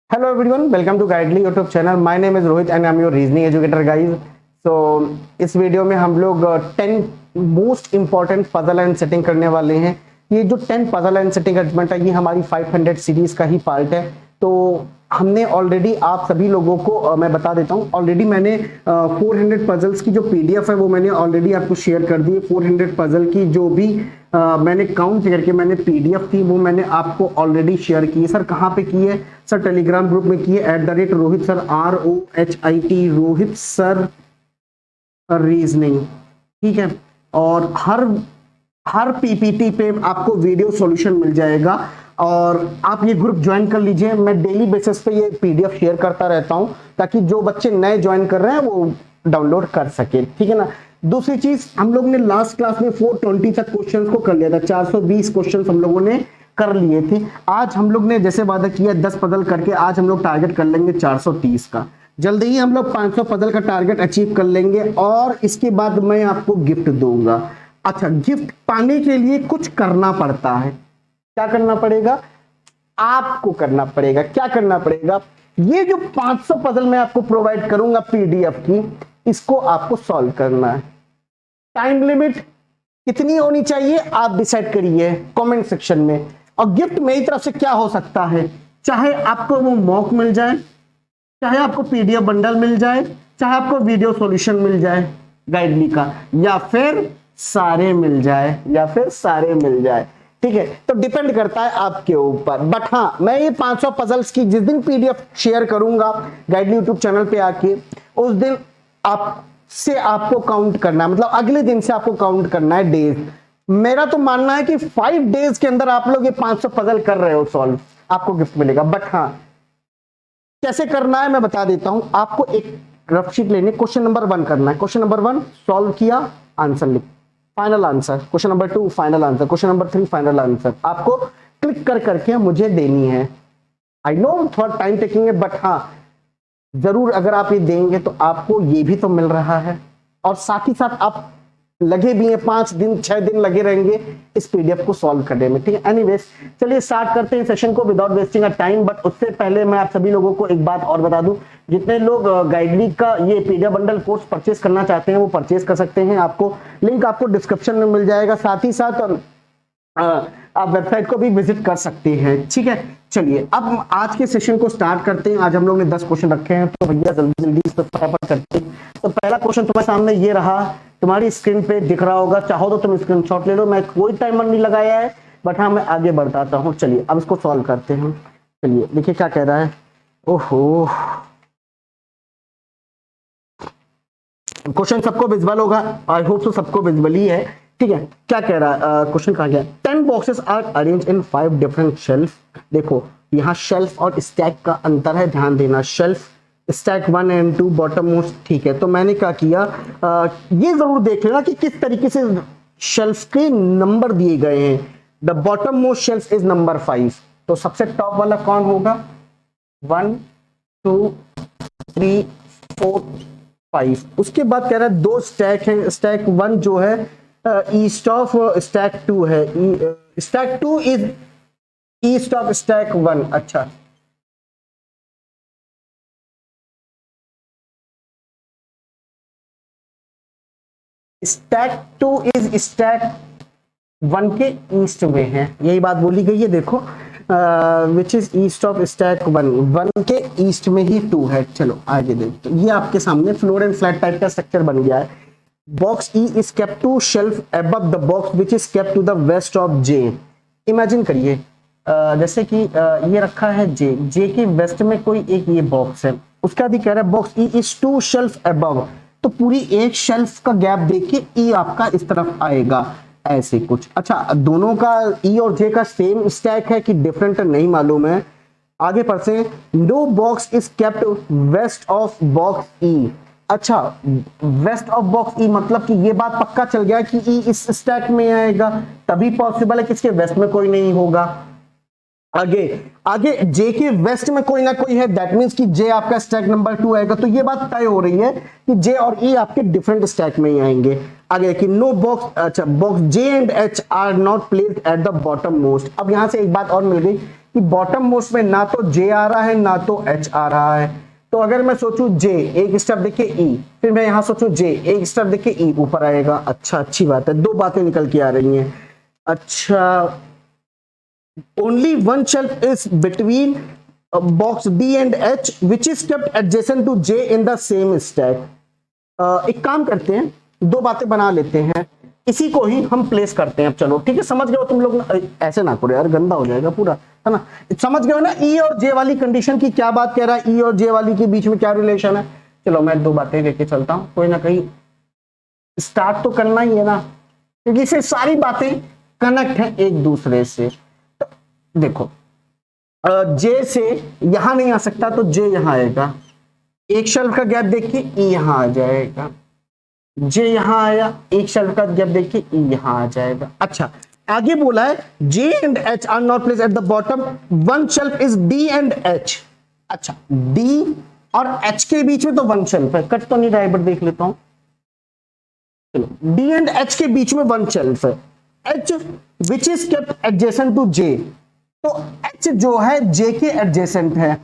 Hello everyone, welcome to Guidely YouTube channel. My name is Rohit and I'm your reasoning educator guys. So इस video में हम लोग 10 most important puzzle and setting करने वाले हैं। ये जो 10 पजल एंड सेटिंग अरेंजमेंट है ये हमारी 500 सीरीज का ही पार्ट है। तो हमने ऑलरेडी आप सभी लोगों को मैं बता देता हूँ, ऑलरेडी मैंने 400 पजल्स की जो पीडीएफ है वो मैंने ऑलरेडी आपको शेयर कर दी है। 400 पजल की जो भी मैंने काउंट करके मैंने पीडीएफ थी वो मैंने आपको ऑलरेडी शेयर की है। सर कहाँ पे की है? सर टेलीग्राम ग्रुप में की है, @Rohit sir ROHIT Rohit sir reasoning, ठीक है। और हर पीपीटी पे आपको वीडियो सॉल्यूशन मिल जाएगा और आप ये ग्रुप ज्वाइन कर लीजिए। मैं डेली बेसिस पे ये पीडीएफ शेयर करता रहता हूं ताकि जो बच्चे नए ज्वाइन कर रहे हैं वो डाउनलोड कर सके, ठीक है ना। दूसरी चीज, हम लोग ने लास्ट क्लास में 420 तक क्वेश्चंस को कर लिया था। 420 क्वेश्चंस हम लोगों ने कर लिए थे। आज हम लोग ने जैसे वादा किया 10 पजल करके आज हम लोग टारगेट कर लेंगे 430 का। जल्दी ही हम लोग 500 पजल का टारगेट अचीव कर लेंगे और इसके बाद मैं आपको गिफ्ट दूंगा। अच्छा, गिफ्ट पाने के लिए कुछ करना पड़ता है। क्या करना पड़ेगा? आपको करना पड़ेगा। क्या करना पड़ेगा? ये जो 500 पजल मैं आपको प्रोवाइड करूंगा पीडीएफ की, इसको आपको सॉल्व करना है। टाइम लिमिट कितनी होनी चाहिए आप डिसाइड करिए कमेंट सेक्शन में। और गिफ्ट मेरी तरफ से क्या हो सकता है? चाहे आपको वो मॉक मिल जाए, चाहे आपको पीडीएफ बंडल मिल जाए, चाहे आपको वीडियो सॉल्यूशन मिल जाए गाइडली का, या फिर सारे मिल जाए, ठीक है। तो डिपेंड करता है आपके ऊपर। बट हाँ, मैं ये 500 पजल्स की जिस दिन पीडीएफ शेयर करूंगा गाइडली यूट्यूब चैनल पे आके, उस दिन आपको काउंट करना है, मतलब अगले दिन से आपको काउंट करना है डेज। मेरा तो मानना है कि 5 डेज के अंदर आप लोग ये 500 पजल कर रहे हो सॉल्व, आपको गिफ्ट मिलेगा। बट हाँ, कैसे करना है मैं बता देता हूं। आपको एक रफ शीट लेनी, क्वेश्चन नंबर 1 करना है। क्वेश्चन नंबर 1 सॉल्व किया, आंसर लिख, final answer. Question number 2 final answer. Question number 3 final answer. आपको क्लिक कर करके मुझे देनी है। आई नो थोड़ा टाइम टेकिंग है, बट हाँ जरूर अगर आप ये देंगे तो आपको ये भी तो मिल रहा है और साथ ही साथ आप लगे भी हैं। 5 दिन 6 दिन लगे रहेंगे इस पीडीएफ को सॉल्व करने में, ठीक है। एनीवेज, चलिए स्टार्ट करते हैं सेशन को without wasting a time. But उससे पहले मैं आप सभी लोगों को एक बात और बता दूं, जितने लोग गाइडली का ये पीडीएफ बंडल कोर्स परचेस करना चाहते हैं वो परचेस कर सकते हैं। आपको लिंक आपको डिस्क्रिप्शन में मिल जाएगा। साथ ही साथ आप वेबसाइट को भी विजिट कर सकते हैं, ठीक है। चलिए अब आज के सेशन को स्टार्ट करते हैं। आज हम लोग ने 10 क्वेश्चन रखे हैं, तो भैया जल्दी जल्दी इस पर फटाफट करते हैं। तो पहला क्वेश्चन तुम्हारे सामने ये रहा, तुम्हारी स्क्रीन पे दिख रहा होगा। चाहो तो तुम स्क्रीनशॉट ले लो, मैं कोई टाइमर नहीं लगाया है, बट हाँ मैं आगे बढ़ाता हूँ। चलिए अब इसको सॉल्व करते हैं। चलिए देखिए क्या कह रहा है। ओहो, क्वेश्चन सबको विजुअल होगा, आई होप सो सबको विजुअल ही है, ठीक है। क्या कह रहा है क्वेश्चन? कहा गया 10 boxes are arrange in 5 different shelf. देखो यहाँ शेल्फ और स्टैक का अंतर है, ध्यान देना। Shelf stack 1 and 2 bottom most, ठीक है। तो मैंने क्या किया, ये जरूर देख लेना कि किस तरीके से शेल्फ के नंबर दिए गए हैं। The bottom most shelf is number 5, तो सबसे टॉप वाला कौन होगा? 1 2 3 4 5। उसके बाद कह रहा है 2 स्टैक है। स्टैक 1 जो है ईस्ट ऑफ स्टैक 2 है। Stack 2 is east of stack 1। अच्छा, स्टैक 2 इज स्टैक 1 के ईस्ट में है, यही बात बोली गई है। देखो which is east of stack 1 के ईस्ट में ही 2 है। चलो आगे देखते, ये आपके सामने फ्लोर एंड फ्लैट टाइप का स्ट्रक्चर बन गया है। Box E is kept to shelf above the box which is kept to the west of J. Imagine करिए जैसे कि ये रखा है जे के वेस्ट में कोई एक ये बॉक्स है, उसका भी कह रहा है box E is 2 shelf above. तो पूरी एक शेल्फ का गैप देखिए, ई आपका इस तरफ आएगा, ऐसे कुछ। अच्छा, दोनों का ई और जे का सेम स्टैक है कि डिफरेंट नहीं मालूम है। आगे पर से no box is kept west of box E. अच्छा, वेस्ट ऑफ बॉक्स ई मतलब कि ये बात पक्का चल गया कि ई इस स्टैक में आएगा, तभी पॉसिबल है कि इसके वेस्ट में कोई नहीं होगा। आगे आगे जे के वेस्ट में कोई ना कोई है, दैट मींस कि जे आपका स्टैक नंबर 2 आएगा। तो ये बात तय हो रही है कि जे और ई आपके डिफरेंट स्टैक में ही आएंगे। आगे कि नो बॉक्स, अच्छा box J and H are not placed at the bottom most. अब यहां से एक बात और मिल गई कि बॉटम मोस्ट में ना तो जे आ रहा है ना तो एच आ रहा है। तो अगर मैं सोचूं जे, एक स्टेप देखिए ई, फिर मैं यहां सोचूं जे, एक स्टेप देखिए ई ऊपर आएगा। अच्छा, अच्छी बात है, दो बातें निकल के आ रही हैं। अच्छा, only one shelf is between box D and H which is kept adjacent to J in the same stack। एक काम करते हैं, दो बातें बना लेते हैं, इसी को ही हम प्लेस करते हैं। अब चलो ठीक है, समझ गए हो तुम लोग ना? ऐसे ना करो यार, गंदा हो जाएगा पूरा, है ना। समझ गए हो ना ई और जे वाली कंडीशन की क्या बात कह रहा है, ई और जे वाली के बीच में क्या रिलेशन है। चलो मैं दो बातें लेके चलता हूं, कोई ना कहीं स्टार्ट तो करना ही है ना, क्योंकि इससे सारी बातें कनेक्ट है एक दूसरे से। तो देखो, जे से यहां नहीं आ सकता तो जे यहां आएगा, एक शेल्फ का गैप देखिए ई यहां आ जाएगा, जे यहां आया, एक शेल्फ का गैप देखिए ई यहां आ जाएगा। अच्छा, आगे बोला है जे and H are not place at the bottom, one shelf is D and H. अच्छा, डी और एच के बीच में तो वन शेल्फ है, कट तो नहीं रहा है बट देख लेता हूं। चलो, डी एंड एच के बीच में वन शेल्फ है, H which is kept adjacent to J. तो एच जो है जे के एडजेसेंट है,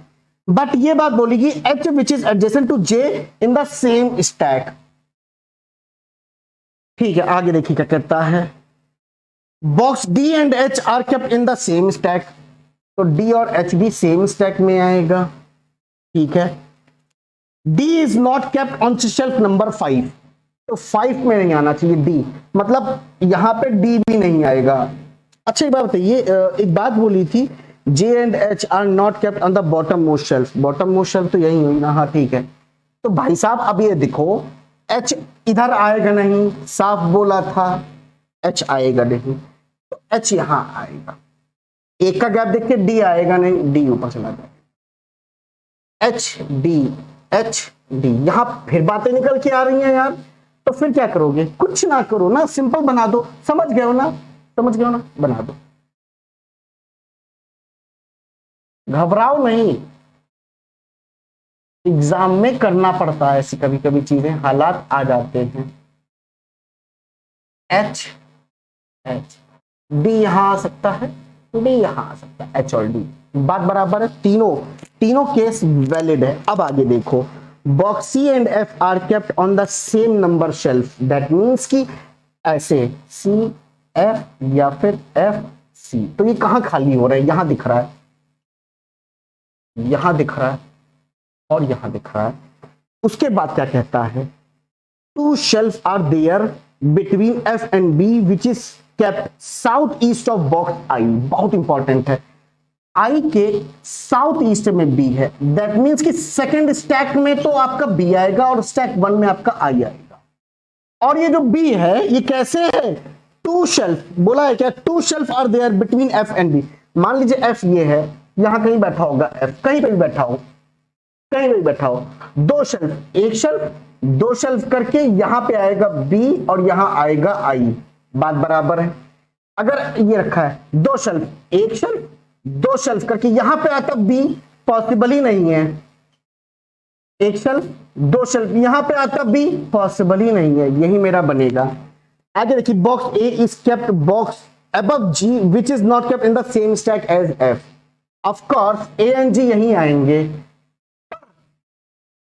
बट ये बात बोलेगी H which is adjacent to J in the same stack. ठीक है, आगे देखिए क्या करता है, box D and H are kept in the same stack, तो डी और एच भी सेम स्टैक में आएगा। ठीक है, D is not kept on shelf number 5, तो 5 में नहीं आना चाहिए डी, मतलब यहां पे डी भी नहीं आएगा। अच्छा, एक बात बताइए, एक बात बोली थी जे and H are not kept on the bottom most shelf, bottom most shelf तो यही हुई ना। हाँ ठीक है, तो भाई साहब अब ये देखो, एच इधर आएगा नहीं, साफ बोला था एच आएगा नहीं, तो एच यहां आएगा, एक का गैप देखिए डी आएगा नहीं, डी ऊपर चला जाएगा, एच डी, यहां फिर बातें निकल के आ रही हैं यार। तो फिर क्या करोगे, कुछ ना करो ना, सिंपल बना दो। समझ गए हो ना, समझ गए हो ना, बना दो, घबराओ नहीं, एग्जाम में करना पड़ता है ऐसी कभी कभी चीजें, हालात आ जाते हैं। एच डी यहां आ सकता है, डी यहां आ सकता है, एच और डी बात बराबर है, तीनों केस वैलिड है। अब आगे देखो, box C and F are kept on the same number shelf, that means कि ऐसे सी एफ या फिर एफ सी, तो ये कहां खाली हो रहा है, यहां दिख रहा है, यहां दिख रहा है और यहां दिख रहा है। उसके बाद क्या कहता है, two shelf are there between F and B which is kept south east of box I, बहुत इंपॉर्टेंट है, आई के साउथ ईस्ट में बी है, दैट मीन्स कि सेकंड स्टैक में तो आपका बी आएगा और स्टैक 1 में आपका आई आएगा। और ये जो बी है ये कैसे है, टू शेल्फ बोला है क्या, two shelf are there between F and B. मान लीजिए एफ ये है, यहां कहीं बैठा होगा एफ, कहीं पे भी बैठा हो, कहीं भी बैठा हो, दो शेल्फ, एक शेल्फ दो शेल्फ करके यहां पे आएगा बी और यहां आएगा आई, बात बराबर है। अगर ये रखा है दो शेल्फ, एक शेल्फ दो शेल्फ करके यहां पे आता बी, पॉसिबल ही नहीं है, एक शेल्फ दो शेल्फ यहां पे आता बी, पॉसिबल ही नहीं है, यही मेरा बनेगा। आगे देखिए, box A is kept box above G which is not kept in the same stack as F. Of course A and G यहीं आएंगे,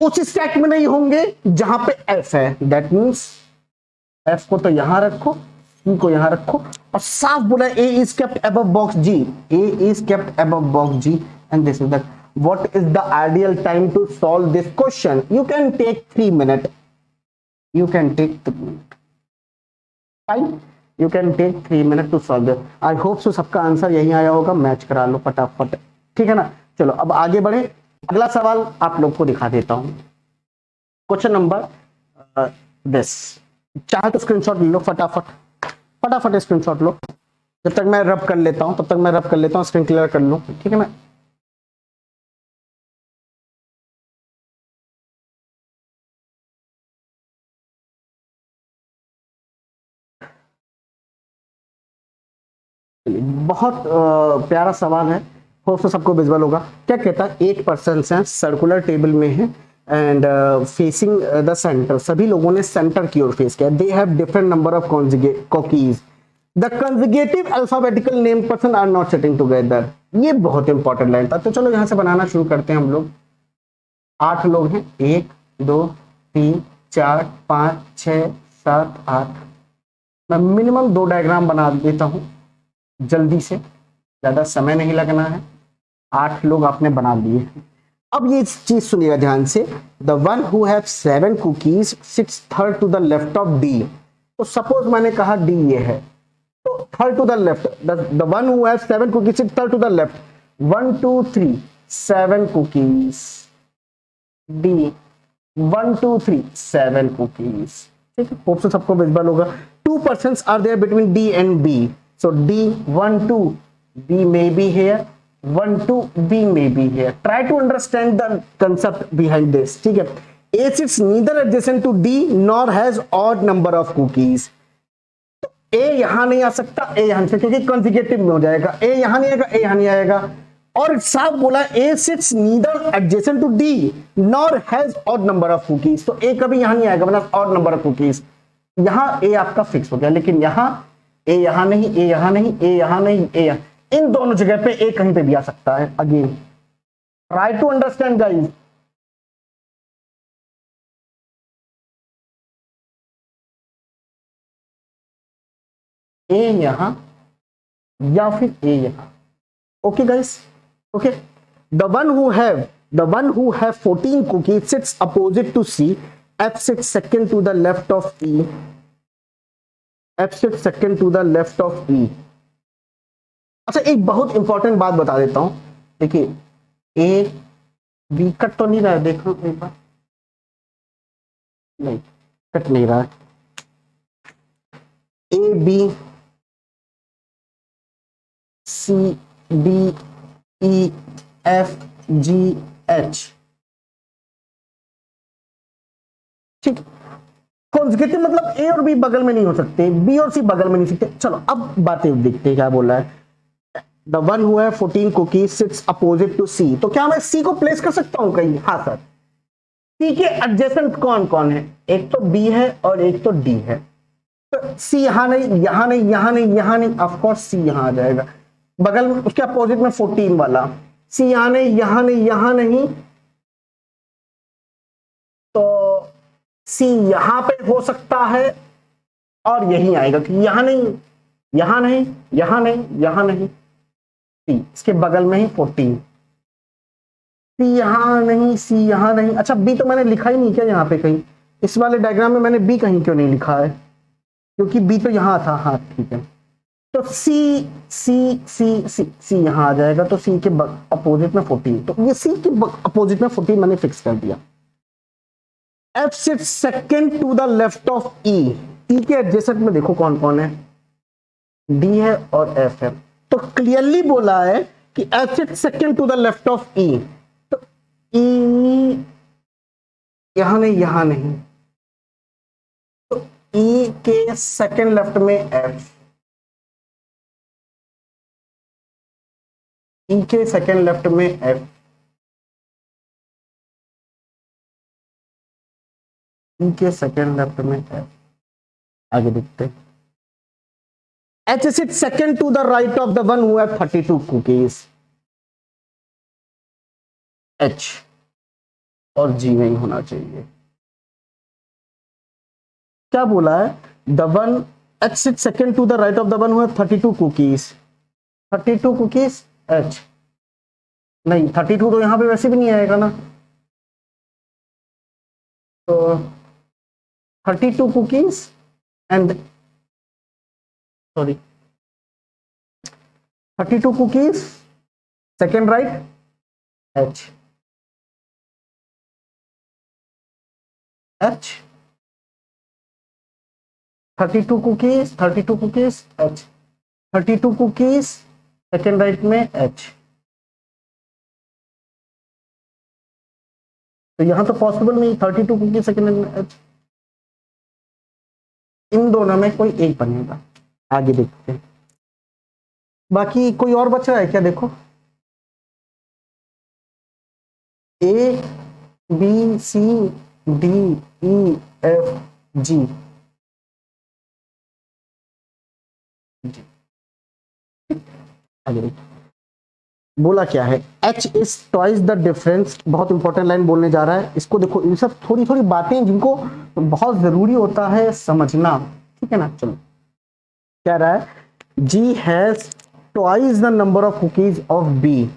उस स्टैक में नहीं होंगे जहां पे F है, दैट मीन्स F को तो यहां रखो, C को यहां रखो, और साफ बोला A is kept above box G, A is kept above box G and this is that. What is the ideal time to solve this question? You can take 3 minutes. You can take 3 minutes. Fine. You can take 3 minutes to solve this. I hope so सबका answer यही आया होगा, match करा लो फटाफट, ठीक है ना। चलो अब आगे बढ़े, अगला सवाल आप लोग को दिखा देता हूं, क्वेश्चन नंबर 10, चाहे तो स्क्रीनशॉट ले लो, फटाफट स्क्रीनशॉट लो, जब तक मैं रब कर लेता हूं, स्क्रीन क्लियर कर लो, ठीक है ना। बहुत प्यारा सवाल है, होप से सबको विजुअल होगा। क्या कहता है, 8 पर्सन्स हैं, सर्कुलर टेबल में है एंड फेसिंग द सेंटर, सभी लोगों ने सेंटर की ओर फेस किया। They have different number of cookies, the conjugative alphabetical name person are not sitting together. ये बहुत इंपॉर्टेंट लाइन था। तो चलो यहां से बनाना शुरू करते हैं हम लोग। 8 लोग हैं, 1 2 3 4 5 6 7 8। मैं मिनिमम 2 डायग्राम बना देता हूं जल्दी से, ज्यादा समय नहीं लगना है। 8 लोग आपने बना लिए। अब ये चीज सुनिएगा ध्यान से। The one who have 7 cookies sits third to the left of D. तो सपोज मैंने कहा डी ये है, तो third to the left, the one who have 7 cookies sits third to the left. 1 2 3 7 cookies, D 1 2 3 7 cookies. ठीक है, hope से सबको विजिबल होगा। 2 persons are there between D and B. So D 1 2 B may be here, 1 2 B may be here. Try to understand the concept behind this. ठीक है, A sits neither adjacent to D nor has odd number of cookies. तो A यहां नहीं आ सकता, A यहां से, क्योंकि consecutive में हो जाएगा। A यहां नहीं आएगा, A यहां नहीं आएगा। और साफ बोला A sits neither adjacent to D nor has odd number of cookies. तो A कभी यहां नहीं आएगा वरना odd number of cookies। यहां A आपका फिक्स हो गया, लेकिन यहां A यहां नहीं, A यहां नहीं, A यहां नहीं, A यहां, इन दोनों जगह पे A कहीं पे भी आ सकता है। Again try to understand guys. A यहां या फिर A यहां। Okay guys, okay. The one who have 14 cookies sits opposite to C. F sits second to the left of E. F sits second to the left of E. अच्छा, एक बहुत important बात बता देता हूं। देखिए, A B कट तो नहीं रहा है, देखो एक बार। नहीं, कट नहीं रहा है। A B C D E F G H। ठीक, कॉन्सेक्यूटिव मतलब A और B बगल में नहीं हो सकते, B और C बगल में नहीं सकते। चलो अब बातें देखते हैं क्या बोल रहा है। The one who have 14 cookies sits opposite to C। तो क्या मैं C को प्लेस कर सकता हूं कहीं? हाँ सर। C के एडजेसेंट कौन कौन है? एक तो B है और एक तो D है। तो C यहां नहीं, यहां नहीं, यहां नहीं, यहां नहीं, ऑफ कोर्स C यहां आ जाएगा। बगल में उसके अपोजिट में 14 वाला C यहां नहीं, यहां नहीं, यहां नहीं, तो C यहां पे हो सकता है और यही आएगा कि यहां नहीं, यहां नहीं, यहां नहीं, यहां नहीं, C इसके बगल में ही 14। C यहां नहीं, C यहां नहीं। अच्छा, B तो मैंने लिखा ही नहीं क्या यहाँ पे कहीं? इस वाले डायग्राम में मैंने B कहीं क्यों नहीं लिखा है? क्योंकि B तो यहां था। हाँ ठीक है, तो C C C C C यहां आ जाएगा, तो C के अपोजिट में 14। तो ये C के अपोजिट में 14 मैंने फिक्स कर दिया। F sits second to the left of E। E के एडजेसेंट में देखो कौन कौन है, D है और F है। तो क्लियरली बोला है कि F sits second to the left of E। तो E यहां नहीं, यहां नहीं, तो E के सेकंड लेफ्ट में F, E के सेकंड लेफ्ट में F, E के सेकंड लेफ्ट में F। आगे देखते हैं। H sits second to the right of the one who have 32 cookies। H और G नहीं होना चाहिए। क्या बोला है? The one H sits second to the right of the one who have 32 cookies। 32 cookies H नहीं, 32 तो यहां पे वैसे भी नहीं आएगा ना। तो 32 cookies and sorry 32 cookies second right H H 32 cookies H 32 cookies second right में H। तो यहां तो पॉसिबल नहीं, 32 कुकीज सेकंड में H। इन दोनों में कोई एक बनेगा। आगे देखते हैं। बाकी कोई और बच रहा है क्या? देखो, A B C D E F G। अगली बोला क्या है, h is twice the difference. बहुत इंपॉर्टेंट लाइन बोलने जा रहा है, इसको देखो, ये सब थोड़ी थोड़ी बातें जिनको बहुत जरूरी होता है समझना, ठीक है ना। चलो कह रहा है g has twice the number of cookies of b,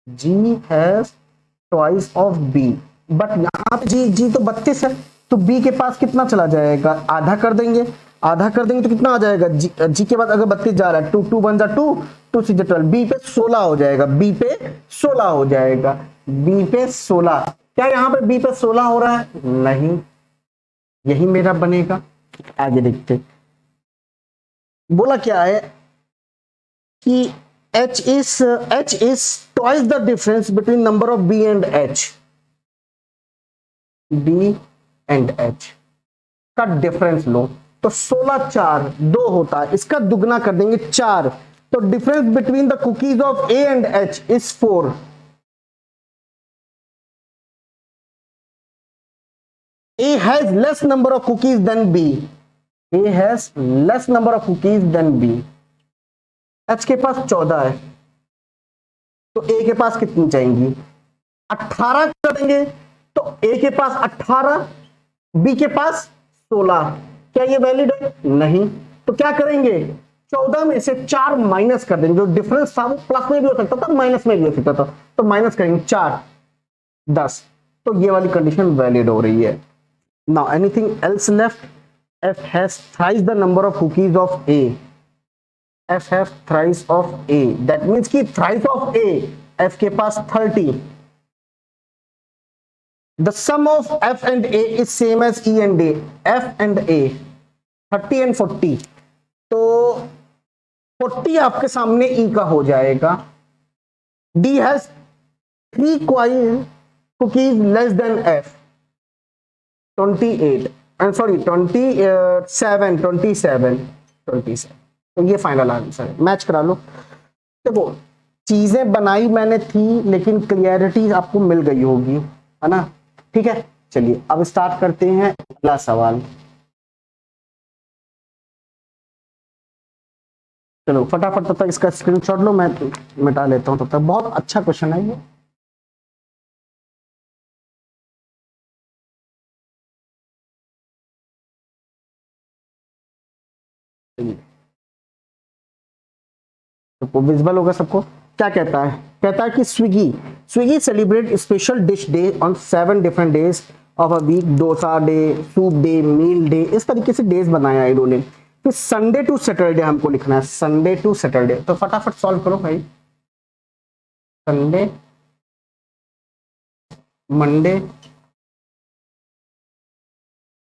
g has twice of b, but यहाँ पे g तो 32 है, तो b के पास कितना चला जाएगा, आधा कर देंगे, आधा कर देंगे तो कितना आ जाएगा, जी के बाद अगर 32 जा रहा है, 2 2 1 जा 2, 2 6 12, बी पे 16 हो जाएगा, बी पे 16 हो जाएगा, बी पे 16। क्या यहाँ पे बी पे 16 हो रहा है, नहीं, यही मेरा बनेगा। आगे देखते, बोला क्या है कि h is twice the difference between number of b and h, b and h का डिफरेंस लो, तो 16 4 2 होता है, इसका दुगना कर देंगे 4, तो difference between the cookies of a and h is 4। a has less number of cookies than b, a has less number of cookies than b, h के पास 14 है, तो a के पास कितनी चाहिए, 18 कर देंगे, तो a के पास 18, b के पास 16। क्या ये वैलिड है, नहीं, तो क्या करेंगे, 14 में से 4 माइनस कर देंगे, जो डिफरेंस था वो प्लस में भी हो सकता था, माइनस में भी हो सकता था, तो माइनस करेंगे 4 10, तो ये वाली कंडीशन वैलिड हो रही है। Now anything else left, f has thrice the number of cookies of a, f has thrice of a, that means कि thrice of a, f के पास 30, the sum of f and a is same as e and a, f and a 30 and 40, तो 40 आपके सामने e का हो जाएगा, d has 3 cookies less than f, 28 and sorry 27, तो ये फाइनल आंसर है, मैच करा लो। देखो चीजें बनाई मैंने थी, लेकिन क्लियरिटी आपको मिल गई होगी, है ना, ठीक है। चलिए अब स्टार्ट करते हैं अगला सवाल। चलो फटाफट तब तक इसका स्क्रीनशॉट लो, मैं मिटा लेता हूं तब तक। बहुत अच्छा क्वेश्चन है ये। तो विजिबल होगा सबको। क्या कहता है, कहता है कि Swiggy celebrate special dish day on 7 different days of a week, dosa day, soup day, meal day, इस तरीके से डेज बनाया है इन्होंने। फिर संडे टू सैटरडे हमको लिखना है, संडे टू सैटरडे, तो फटाफट सॉल्व करो भाई। Sunday, Monday,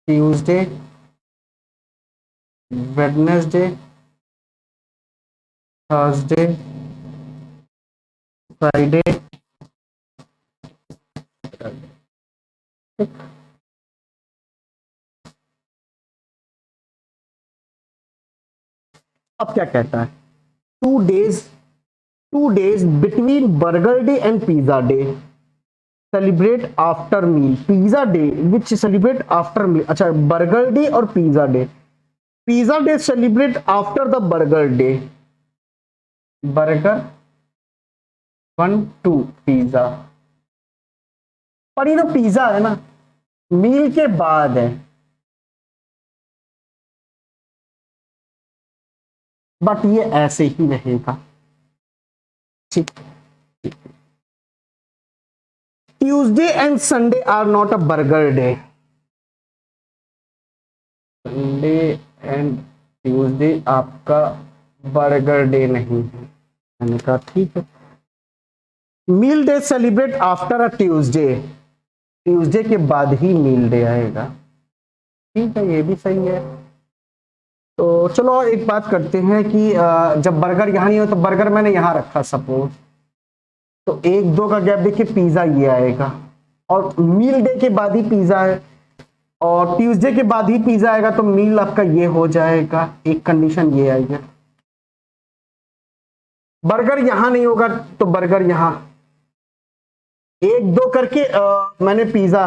Tuesday, Wednesday, Thursday, Friday, अब क्या कहता है, 2 days between burger day and pizza day celebrate after meal, pizza day which celebrate after meal, अच्छा बर्गर डे और pizza day celebrate after the burger day, burger 1 2 pizza, पर ये तो pizza है ना, मील के बाद है, बट ये ऐसे ही रहेगा, ठीक। Tuesday and Sunday are not a burger day, Sunday and Tuesday आपका बर्गर डे नहीं है, मैंने कहा ठीक है। Meal day celebrate after a Tuesday के बाद ही मील डे आएगा, ठीक है, ये भी सही है। तो चलो एक बात करते हैं कि जब बर्गर यहाँ नहीं हो तो बर्गर मैंने यहाँ रखा सपोज, तो 1 2 का गैप देखिए, पिज्जा ये आएगा, और मील डे के बाद ही पिज्जा है, और ट्यूसडे के बाद ही पिज्जा आएगा, तो मील आपका ये हो जाएगा, एक कंडीशन ये आएगी। बर्गर यहां नहीं होगा तो बर्गर यहां, 1 2 करके मैंने पिज्जा,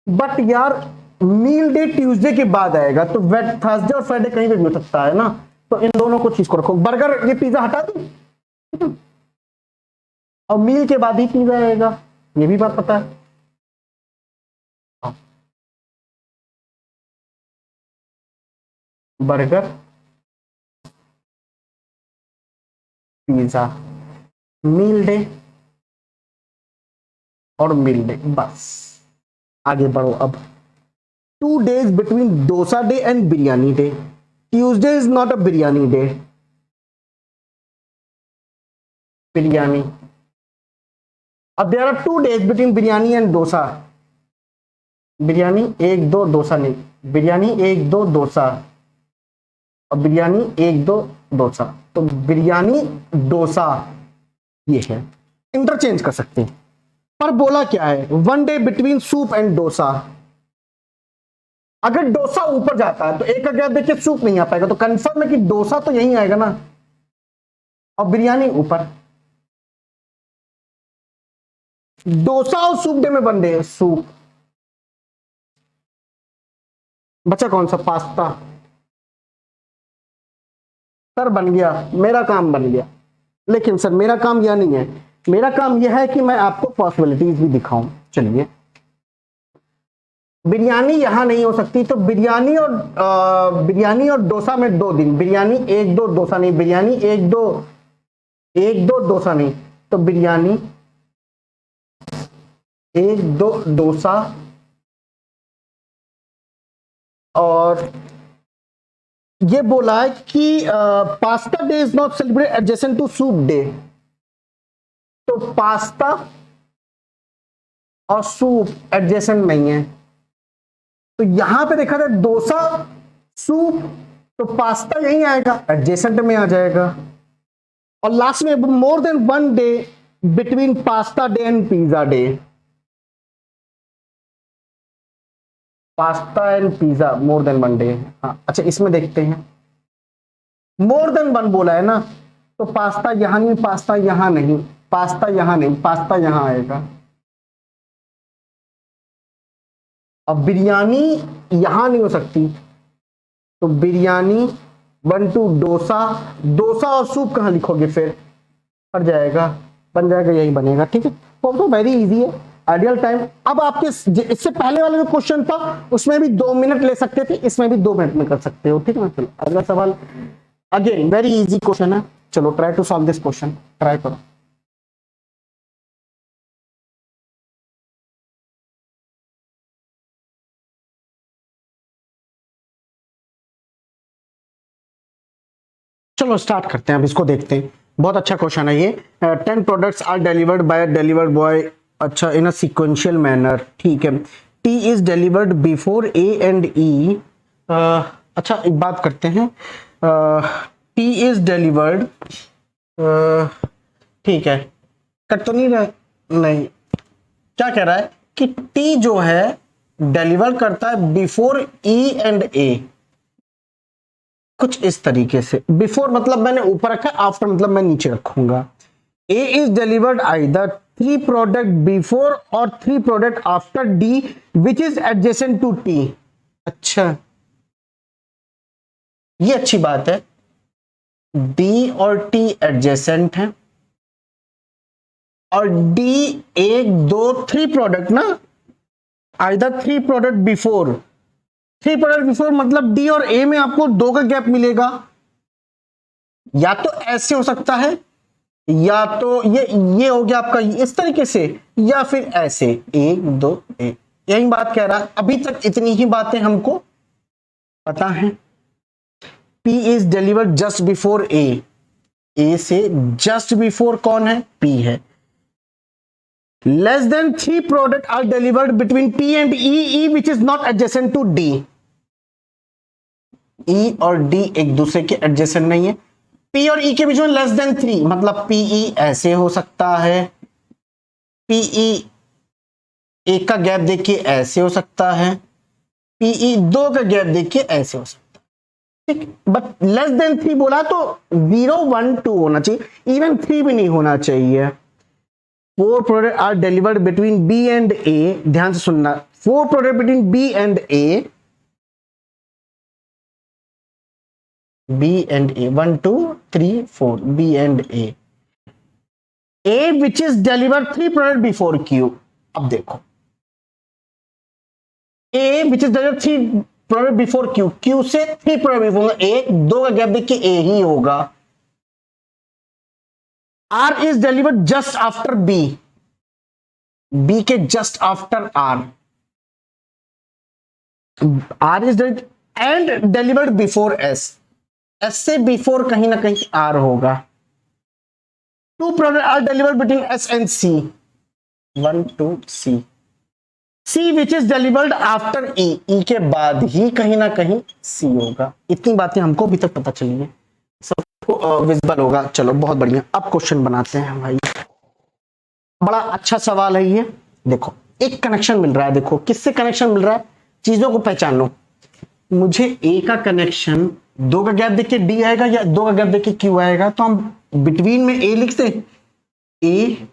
बट यार मील डे ट्यूसडे के बाद आएगा, तो थर्सडे और फ्राइडे कहीं भी हो सकता है ना, तो इन दोनों को चीज को रखो। बर्गर ये पिज्जा हटा दो और मील के बाद ही पिज्जा आएगा, ये भी बात पता है। बर्गर पिज्जा मील डे और मील डे, बस आगे बढ़ो। अब 2 days between dosa day and biryani day. Tuesday is not a biryani day. Biryani, अब there are 2 days between biryani and dosa. Biryani 1 2 dosa नहीं, बिरयानी 1 2 डोसा और बिरयानी 1 2 डोसा, तो बिरयानी डोसा ये है, इंटरचेंज कर सकते हैं। पर बोला क्या है, 1 day between soup and dosa. अगर डोसा ऊपर जाता है तो एक का गैप देखिए सूप नहीं आ पाएगा, तो कंफर्म है कि डोसा तो यहीं आएगा ना, और बिरयानी ऊपर। डोसा और सूप डे में बन रहे सूप, बचा कौन सा, पास्ता। सर बन गया, मेरा काम बन गया, लेकिन सर मेरा काम यह नहीं है, मेरा काम यह है कि मैं आपको पॉसिबिलिटीज भी दिखाऊं। चलिए, बिरयानी यहां नहीं हो सकती, तो बिरयानी और डोसा में 2 दिन, बिरयानी 1 2 डोसा नहीं, बिरयानी 1 2 डोसा नहीं, तो बिरयानी 1 2 डोसा और ये बोला है कि pasta day is not celebrate adjacent to soup day, तो पास्ता और सूप एडजेसेंट नहीं है, तो यहां पे देखा जाए डोसा सूप, तो पास्ता यहीं आएगा, एडजेसेंट में आ जाएगा। और लास्ट में more than 1 day between pasta day and pizza day. Pasta and pizza more than 1 day. हाँ अच्छा, इसमें देखते हैं, मोर देन 1 बोला है ना, तो पास्ता यहां नहीं, पास्ता यहां नहीं, पास्ता यहां नहीं, पास्ता यहां आएगा। अब बिरयानी यहां नहीं हो सकती, तो बिरयानी 1 2 डोसा, डोसा और सूप कहां लिखोगे फिर, पड़ जाएगा, बन जाएगा, यही बनेगा। ठीक है, तो वेरी इजी है, आइडियल टाइम। अब आपके इससे पहले वाला जो क्वेश्चन था उसमें भी 2 मिनट ले सकते थे, इसमें भी 2 मिनट में कर सकते हो। ठीक है ना, चलो अगला सवाल, अगेन वेरी इजी क्वेश्चन है, चलो try to solve this question, try करो। चलो स्टार्ट करते हैं, अब इसको देखते हैं, बहुत अच्छा क्वेश्चन है ये। 10 products are delivered by delivered boy, अच्छा इन अ सीक्वेंशियल मैनर। ठीक है, T is delivered before A and E. अच्छा एक बात करते हैं, टी इज डिलीवर्ड, ठीक है, कट तो नहीं रहा, नहीं, क्या कह रहा है कि टी जो है डिलीवर करता है बिफोर ई एंड ए, कुछ इस तरीके से। बिफोर मतलब मैंने ऊपर रखा, आफ्टर मतलब मैं नीचे रखूंगा। A is delivered either 3 product before और 3 product after D which is adjacent to T. अच्छा ये अच्छी बात है, डी और टी एडजेसेंट है, और डी 1 2 3 प्रोडक्ट ना, either 3 product before, 3 product before मतलब डी और ए में आपको 2 का गैप मिलेगा। या तो ऐसे हो सकता है, या तो ये हो गया आपका इस तरीके से, या फिर ऐसे 1 2 1, यही बात कह रहा है। अभी तक इतनी ही बातें हमको पता है। P is delivered just before A, A से जस्ट बिफोर कौन है, P है। Less than 3 product are delivered between P and E which is not adjacent to D। E और D एक दूसरे के एडजेसेंट नहीं है। P और E के बीच में लेस देन 3 मतलब PE ऐसे हो सकता है, PE एक का गैप देखिए ऐसे हो सकता है, PE 2 का गैप देखिए ऐसे हो सकता है। ठीक, बट लेस देन 3 बोला तो 0 1 2 होना चाहिए, इवन 3 भी नहीं होना चाहिए। 4 product are delivered between B and A, ध्यान से सुनना, 4 product between B and A, B and A, 1 2 3 4, B and A which is delivered 3 product before Q. अब देखो A which is delivered 3 product before Q, Q से 3 product before, एक दो का gap देख के ए ही होगा। R is delivered just after B, B के just after R, R is and delivered before S, S से बिफोर कहीं ना कहीं आर होगा। 2 product are delivered between S and C, 1 2 C, C which is delivered after E, E के बाद ही कहीं ना कहीं सी होगा। इतनी बातें हमको अभी तक पता चली है, सबको विजिबल होगा। चलो बहुत बढ़िया, अब क्वेश्चन बनाते हैं भाई। बड़ा अच्छा सवाल है ये। देखो एक कनेक्शन मिल रहा है, देखो किससे कनेक्शन मिल रहा है, चीजों को पहचानो। मुझे ए का कनेक्शन 2 का गैप देख के डी आएगा या 2 का गैप देख के क्यू आएगा, तो हम बिटवीन में ए लिखते, ए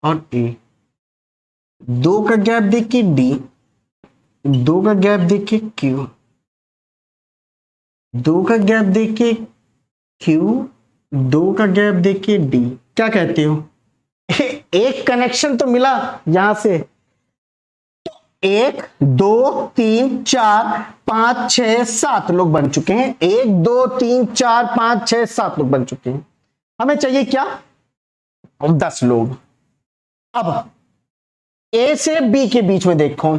और ए, 2 का गैप देख के डी, 2 का गैप देख के क्यू, 2 का गैप देख के क्यू, 2 का गैप देख के डी। क्या कहते हो, एक कनेक्शन तो मिला यहां से, तो 1 2 3 4 5 6 7 लोग बन चुके हैं, 1 2 3 4 5 6 7 लोग बन चुके हैं। हमें चाहिए क्या, 10 लोग। अब ए से बी के बीच में देखो,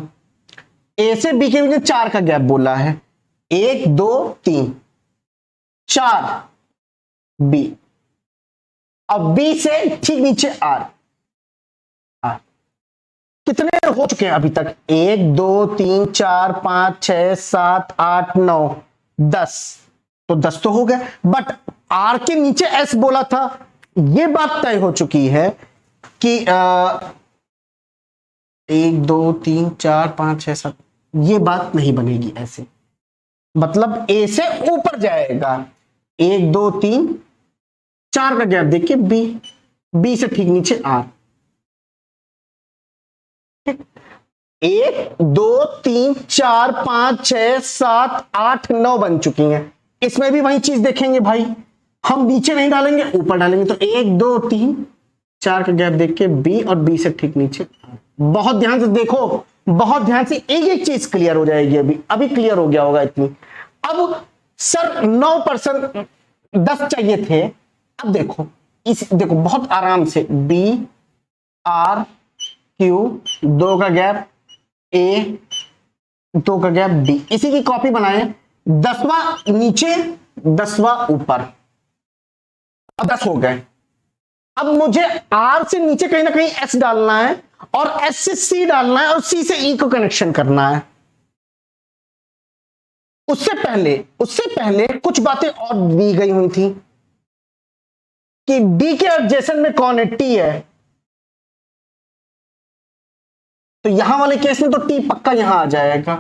ए से बी के बीच में 4 का गैप बोला है, 1 2 3 4 बी, अब बी से ठीक नीचे आर, कितने हो चुके हैं अभी तक, 1 2 3 4 5 6 7 8 9 10, तो 10 तो हो गए, बट आर के नीचे एस बोला था। ये बात तय हो चुकी है कि 1 2 3 4 5 6 7, ये बात नहीं बनेगी ऐसे, मतलब ए से ऊपर जाएगा, 1 2 3 4 का गैप देख के बी, बी से ठीक नीचे आर, 1 2 3 4 5 6 7 8 9 बन चुकी हैं। इसमें भी वही चीज देखेंगे भाई, हम नीचे नहीं डालेंगे ऊपर डालेंगे, तो 1 2 3 4 का गैप देख के बी और बी से ठीक नीचे। बहुत ध्यान से देखो, बहुत ध्यान से, एक एक चीज क्लियर हो जाएगी। अभी क्लियर हो गया होगा इतनी। अब सर 9% 10 चाहिए थे, अब देखो देखो बहुत आराम से, बी आर क्यू, 2 का गैप ए, 2 का गैप डी, इसी की कॉपी बनाए, 10वां नीचे 10वां ऊपर, अब 10 हो गए। अब मुझे आर से नीचे कहीं ना कहीं एस डालना है, और एस से सी डालना है, और सी से ई को कनेक्शन करना है। उससे पहले कुछ बातें और दी गई हुई थी कि डी के एडजेसेंट में कौन है, टी है, तो यहां वाले केस में तो टी पक्का यहां आ जाएगा,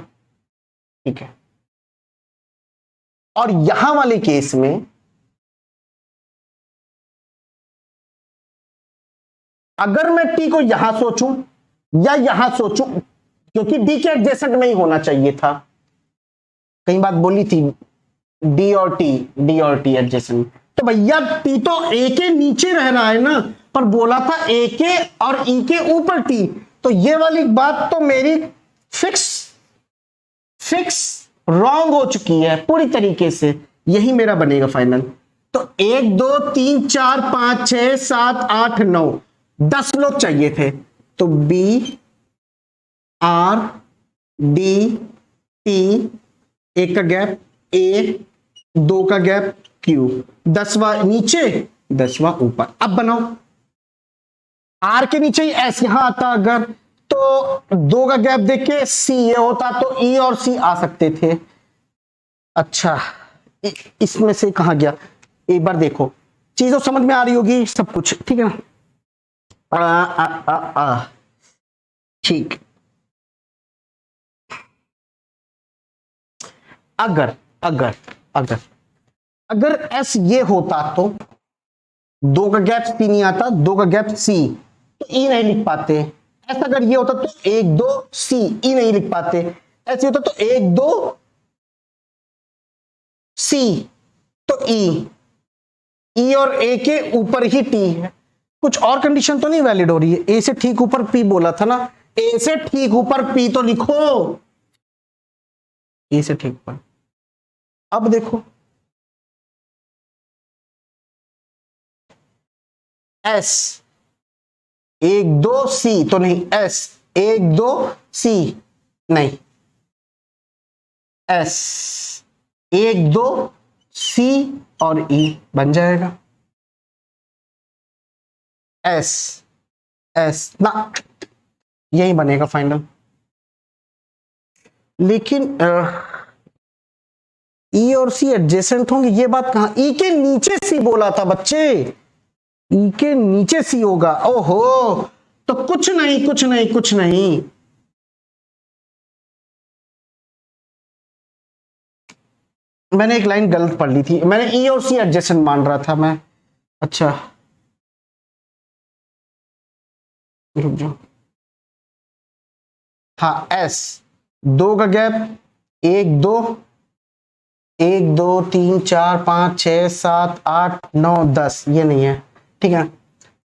ठीक है। और यहां वाले केस में अगर मैं टी को यहां सोचूं या यहां सोचूं, क्योंकि डी के एडजेसेंट में ही होना चाहिए था, कई बात बोली थी डी और टी एडजेसेंट, तो भैया टी तो ए के नीचे रह रहा है ना, पर बोला था ए के और ई के ऊपर टी, तो ये वाली बात तो मेरी फिक्स रॉन्ग हो चुकी है पूरी तरीके से। यही मेरा बनेगा फाइनल। तो 1 2 3 4 5 6 7 8 9 10 लोग चाहिए थे, तो बी आर डी टी, 1 का गैप ए, 2 का गैप क्यू, 10वां नीचे 10वां ऊपर। अब बनाओ, आर के नीचे ही एस यहां आता, अगर तो 2 का गैप देख के सी ये होता, तो ई और सी आ सकते थे। अच्छा इसमें से कहां गया, एक बार देखो, चीजों समझ में आ रही होगी सब कुछ, ठीक है ना। ठीक, अगर अगर अगर अगर एस ये होता तो 2 का गैप सी नहीं आता, 2 का गैप सी, तो ई नहीं लिख पाते, ऐसा अगर ये होता तो 1 2 सी, ई नहीं लिख पाते, ऐसे होता तो 1 2 सी, तो ई, ई और ए के ऊपर ही टी है, कुछ और कंडीशन तो नहीं वैलिड हो रही है। ए से ठीक ऊपर पी बोला था ना, ए से ठीक ऊपर पी तो लिखो, ए से ठीक ऊपर। अब देखो एस 1 2 सी तो नहीं, एस 1 2 सी नहीं, एस 1 2 सी और ई बन जाएगा एस, एस ना, यही बनेगा फाइनल। लेकिन ई और सी एडजेसेंट होंगे, ये बात कहां, ई के नीचे सी बोला था बच्चे, ई के नीचे सी होगा। ओहो, तो कुछ नहीं कुछ नहीं कुछ नहीं, मैंने एक लाइन गलत पढ़ ली थी, मैंने ई और सी एडजेसेंट मान रहा था मैं। अच्छा रुक जाओ, हाँ एस, 2 का गैप, 1 2 1 2 3 4 5 6 7 8 9 10, ये नहीं है, ठीक है।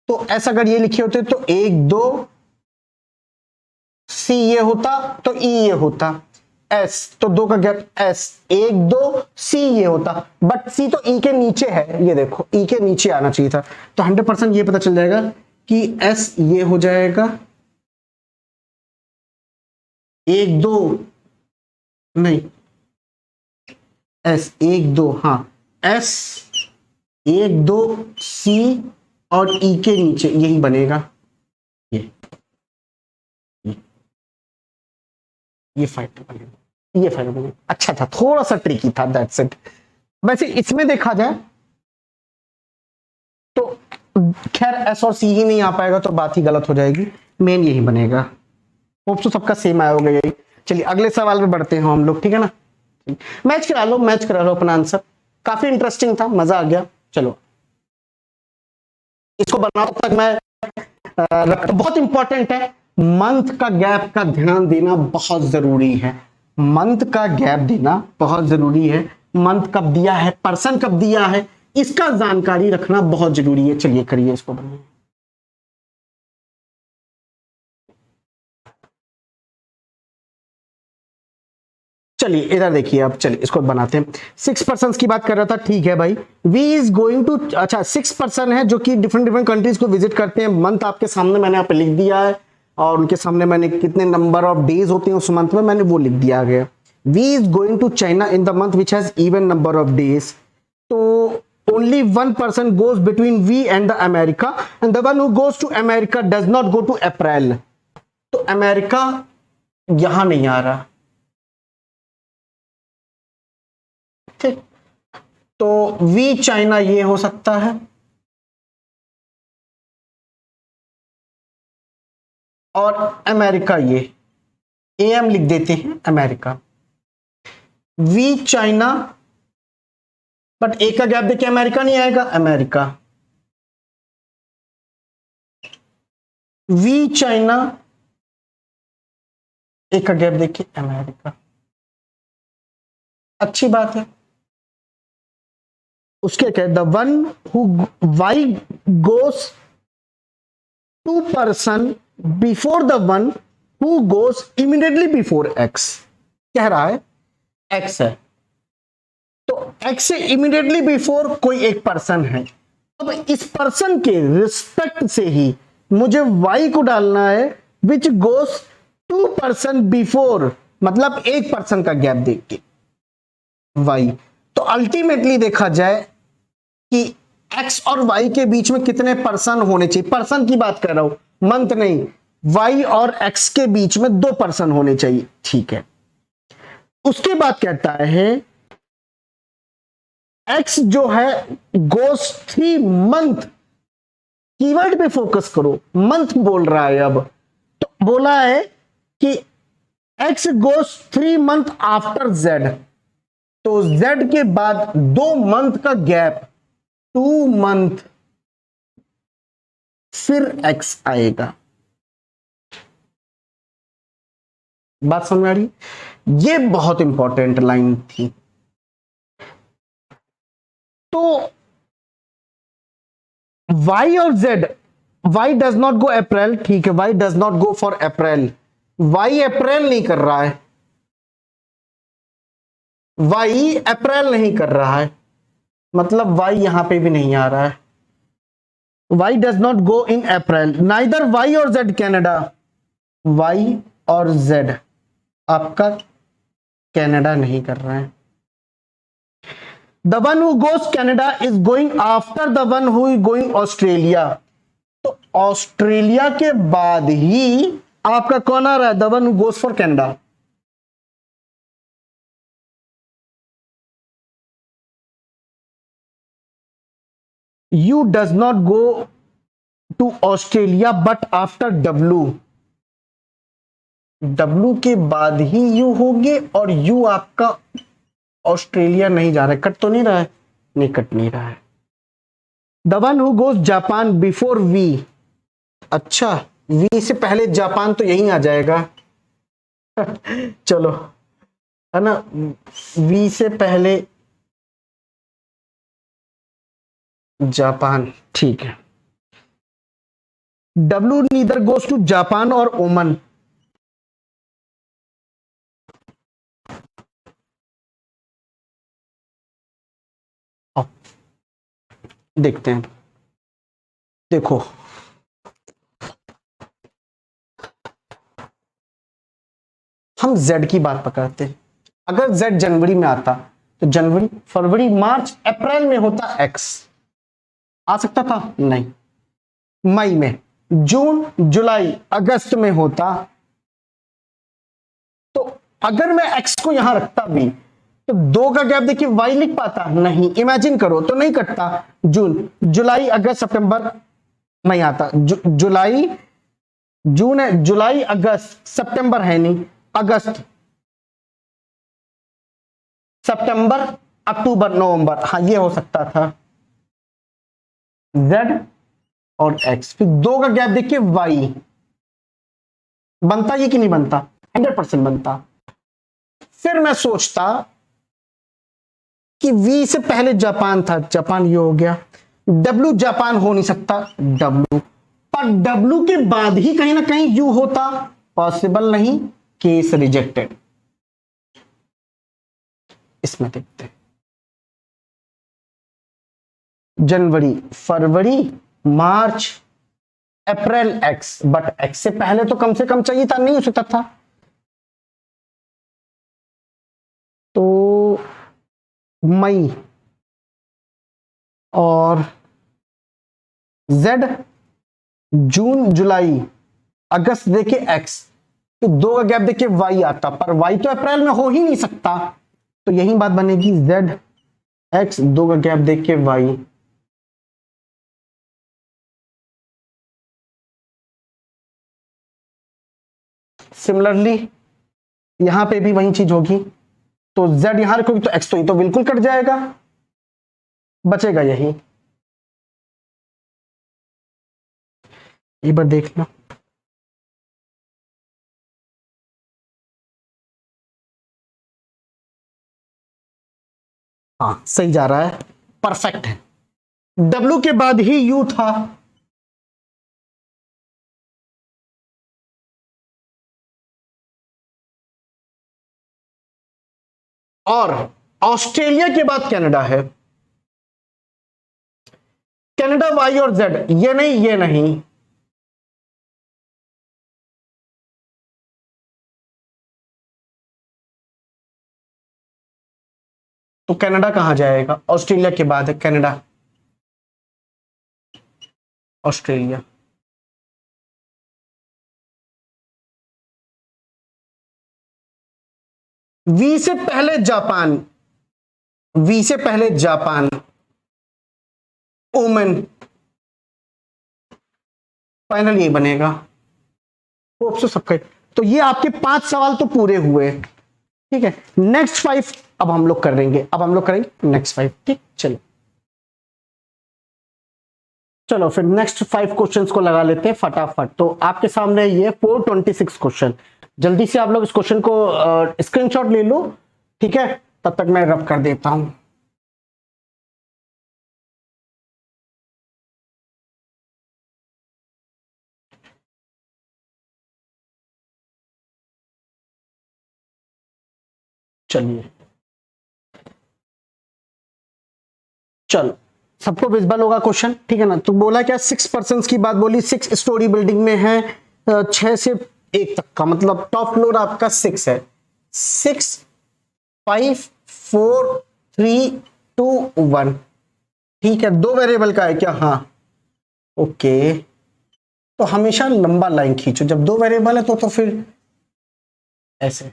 तो ऐसा अगर ये लिखे होते तो 1 2 सी ये होता, तो ई ये होता, एस तो 2 का गैप, एस 1 2 सी ये होता, बट सी तो ई के नीचे है, ये देखो ई के नीचे आना चाहिए था, तो 100% ये पता चल जाएगा कि एस ये हो जाएगा 1 2 नहीं, एस 1 2, हाँ एस 1 2 सी और ई के नीचे यही बनेगा, ये फाइनल बनेगा, ये फाइनल बनेगा। अच्छा था, थोड़ा सा ट्रिकी था, दैट्स इट। वैसे इसमें देखा जाए तो खैर एस और सी ही नहीं आ पाएगा तो बात ही गलत हो जाएगी, मेन यही बनेगा। होप तो सबका सेम आया होगा यही। चलिए अगले सवाल पे बढ़ते हैं हम लोग, ठीक है ना। मैच करा लो, मैच करा लो अपना आंसर, काफी इंटरेस्टिंग था, मजा आ गया। चलो इसको बनाओ तक मैं बहुत इंपॉर्टेंट है, मंथ का गैप का ध्यान देना बहुत जरूरी है, मंथ का गैप देना बहुत जरूरी है। मंथ कब दिया है, पर्सन कब दिया है, इसका जानकारी रखना बहुत जरूरी है। चलिए करिए इसको बनाइए। चलिए इधर देखिए, अब चलिए इसको बनाते हैं। 6 पर्सन की बात कर रहा था, ठीक है भाई। वी इज गोइंग टू, अच्छा 6 पर्सन है जो कि डिफरेंट डिफरेंट कंट्रीज को विजिट करते हैं। मंथ आपके सामने मैंने यहाँ पे लिख दिया है, और उनके सामने मैंने कितने नंबर ऑफ डेज होते हैं उस मंथ में मैंने वो लिख दिया गया। V is going to China in the month which has even number of days, तो only 1 person goes between we and the America, and the one who goes to America does not go to April। तो America यहां नहीं आ रहा, ठीक। तो we China ये हो सकता है, और अमेरिका ये एम लिख देते हैं अमेरिका। वी चाइना, बट एक का गैप देखिए, अमेरिका नहीं आएगा, अमेरिका। वी चाइना, एक का गैप देखिए, अमेरिका। अच्छी बात है। उसके क्या, the one who Y goes two person before the one who goes immediately before X, कह रहा है एक्स है, तो एक्स से इमीडिएटली बिफोर कोई एक पर्सन है। अब इस पर्सन के रिस्पेक्ट से ही मुझे वाई को डालना है, विच गोस टू पर्सन बिफोर, मतलब एक पर्सन का गैप देख के वाई। तो अल्टीमेटली देखा जाए कि एक्स और वाई के बीच में कितने पर्सन होने चाहिए, पर्सन की बात कर रहा हूं, मंथ नहीं, वाई और एक्स के बीच में 2 पर्सन होने चाहिए, ठीक है। उसके बाद कहता है एक्स जो है गोस 3 मंथ, कीवर्ड पे फोकस करो, मंथ बोल रहा है। अब तो बोला है कि एक्स गोस 3 मंथ आफ्टर जेड, तो जेड के बाद 2 मंथ का गैप, 2 मंथ, फिर एक्स आएगा। बात समझ में आ रही है? ये बहुत इंपॉर्टेंट लाइन थी। तो y और z, y does not go April, ठीक है, y does not go for April, y April नहीं कर रहा है, y अप्रैल नहीं कर रहा है, मतलब y यहां पे भी नहीं आ रहा है, y does not go in April, neither y और z कनाडा, y और z आपका कनाडा नहीं कर रहा है। The one who goes Canada is going after the one who is going Australia. तो ऑस्ट्रेलिया के बाद ही आपका कौन आ रहा है? The one who goes for Canada. You does not go to Australia but after W. W के बाद ही you होगे और यू आपका ऑस्ट्रेलिया नहीं जा रहा है। कट तो नहीं रहा है? नहीं कट नहीं रहा है। The one who goes Japan before V, अच्छा वी से पहले जापान तो यही आ जाएगा चलो, है ना, वी से पहले जापान, ठीक है। W neither goes to Japan और ओमन, देखते हैं, देखो हम z की बात पकड़ते हैं। अगर z जनवरी में आता तो जनवरी, फरवरी, मार्च, अप्रैल में होता x, आ सकता था? नहीं। मई में, जून, जुलाई, अगस्त में होता, तो अगर मैं x को यहां रखता भी तो 2 का गैप देखिए, y लिख पाता? नहीं। इमेजिन करो तो नहीं कटता। जून, जुलाई, अगस्त, सितंबर नहीं आता। जुलाई, जून है, जुलाई, अगस्त, सितंबर है नहीं, अगस्त, सितंबर, अक्टूबर, नवंबर, हाँ ये हो सकता था। z और x, फिर 2 का गैप देखिए, y बनता ये कि नहीं बनता? 100% बनता। फिर मैं सोचता कि v से पहले जापान था, जापान ये हो गया। w जापान हो नहीं सकता, w, पर w के बाद ही कहीं ना कहीं u होता, पॉसिबल नहीं, केस रिजेक्टेड। इसमें देखते हैं, जनवरी, फरवरी, मार्च, अप्रैल x, बट x से पहले तो कम से कम चाहिए था, नहीं हो सकता था। तो मई और z, जून, जुलाई, अगस्त देखिए x, तो 2 का गैप देखिए y आता, पर y तो अप्रैल में हो ही नहीं सकता, तो यही बात बनेगी, z x, 2 का गैप देखिए y। सिमिलरली यहां पे भी वही चीज होगी, तो z यहां रखोगे तो x तो ये तो बिल्कुल कट जाएगा, बचेगा यही। एक बार देख लो, हाँ सही जा रहा है, परफेक्ट है। W के बाद ही U था, और ऑस्ट्रेलिया के बाद कनाडा है। कनाडा Y और Z, ये नहीं ये नहीं, तो कनाडा कहां जाएगा? ऑस्ट्रेलिया के बाद है कनाडा, ऑस्ट्रेलिया। वी से पहले जापान, वी से पहले जापान, ओमन, फाइनल ये बनेगा। होप सो सबका, तो ये आपके 5 सवाल तो पूरे हुए, ठीक है। नेक्स्ट 5 अब हम लोग करेंगे, नेक्स्ट 5, ठीक, चलो। चलो फिर नेक्स्ट 5 क्वेश्चंस को लगा लेते हैं फटाफट। तो आपके सामने ये 426 क्वेश्चन, जल्दी से आप लोग इस क्वेश्चन को स्क्रीनशॉट ले लो, ठीक है, तब तक मैं रब कर देता हूं। चलिए, चलो सबको विजिबल होगा क्वेश्चन, ठीक है ना। तो बोला क्या, 6 पर्सन की बात बोली, 6 स्टोरी बिल्डिंग में है, 6 से 1 तक का, मतलब टॉप फ्लोर आपका 6 है। 6 5 4 3 2 1, ठीक है। 2 वेरिएबल का है क्या, हाँ ओके। तो हमेशा लंबा लाइन खींचो, जब 2 वेरिएबल है तो फिर ऐसे।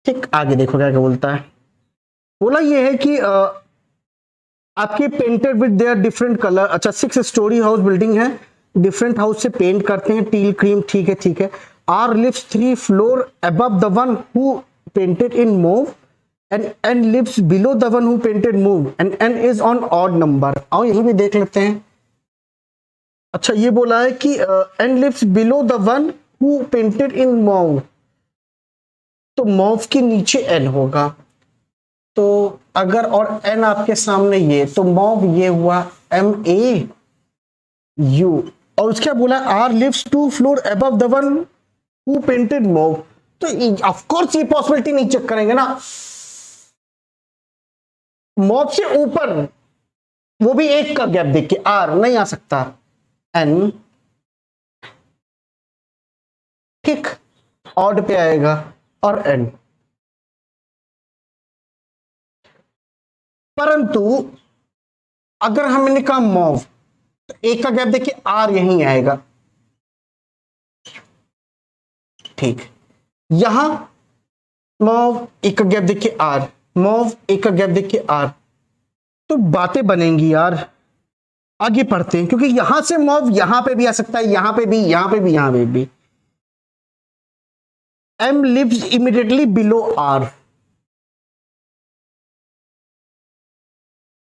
ठीक, आगे देखो क्या क्या बोलता है। बोला ये है कि आपके painted with their different colour. अच्छा, 6 स्टोरी हाउस बिल्डिंग है, डिफरेंट हाउस से पेंट करते हैं, टील क्रीम, ठीक है ठीक है। R lives 3 floor above the one who painted in mauve and lives below the one who painted move and n is on odd number। आओ यही भी देख लेते हैं। अच्छा, ये बोला है कि n lives below the one who painted in mauve, तो mauve के नीचे n होगा। तो अगर और n आपके सामने ये, तो mauve ये हुआ MAU, और उसके बोला R lives 2 floor above the one who painted mauve, तो ऑफ कोर्स ये पॉसिबिलिटी नहीं चेक करेंगे ना, मॉब से ऊपर, वो भी 1 का गैप देख के, आर नहीं आ सकता, एन, ठीक, ऑड पे आएगा, और एन। परंतु अगर हमने कहा मॉव, तो 1 का गैप देखिए, आर यहीं आएगा, ठीक। यहां मॉव 1 का गैप देखिए आर, मॉव 1 का गैप देखिए आर, तो बातें बनेंगी यार। आगे पढ़ते हैं, क्योंकि यहां से मॉव यहां पे भी आ सकता है, यहां पे भी, यहां पे भी, यहां पे भी। M lives immediately below R.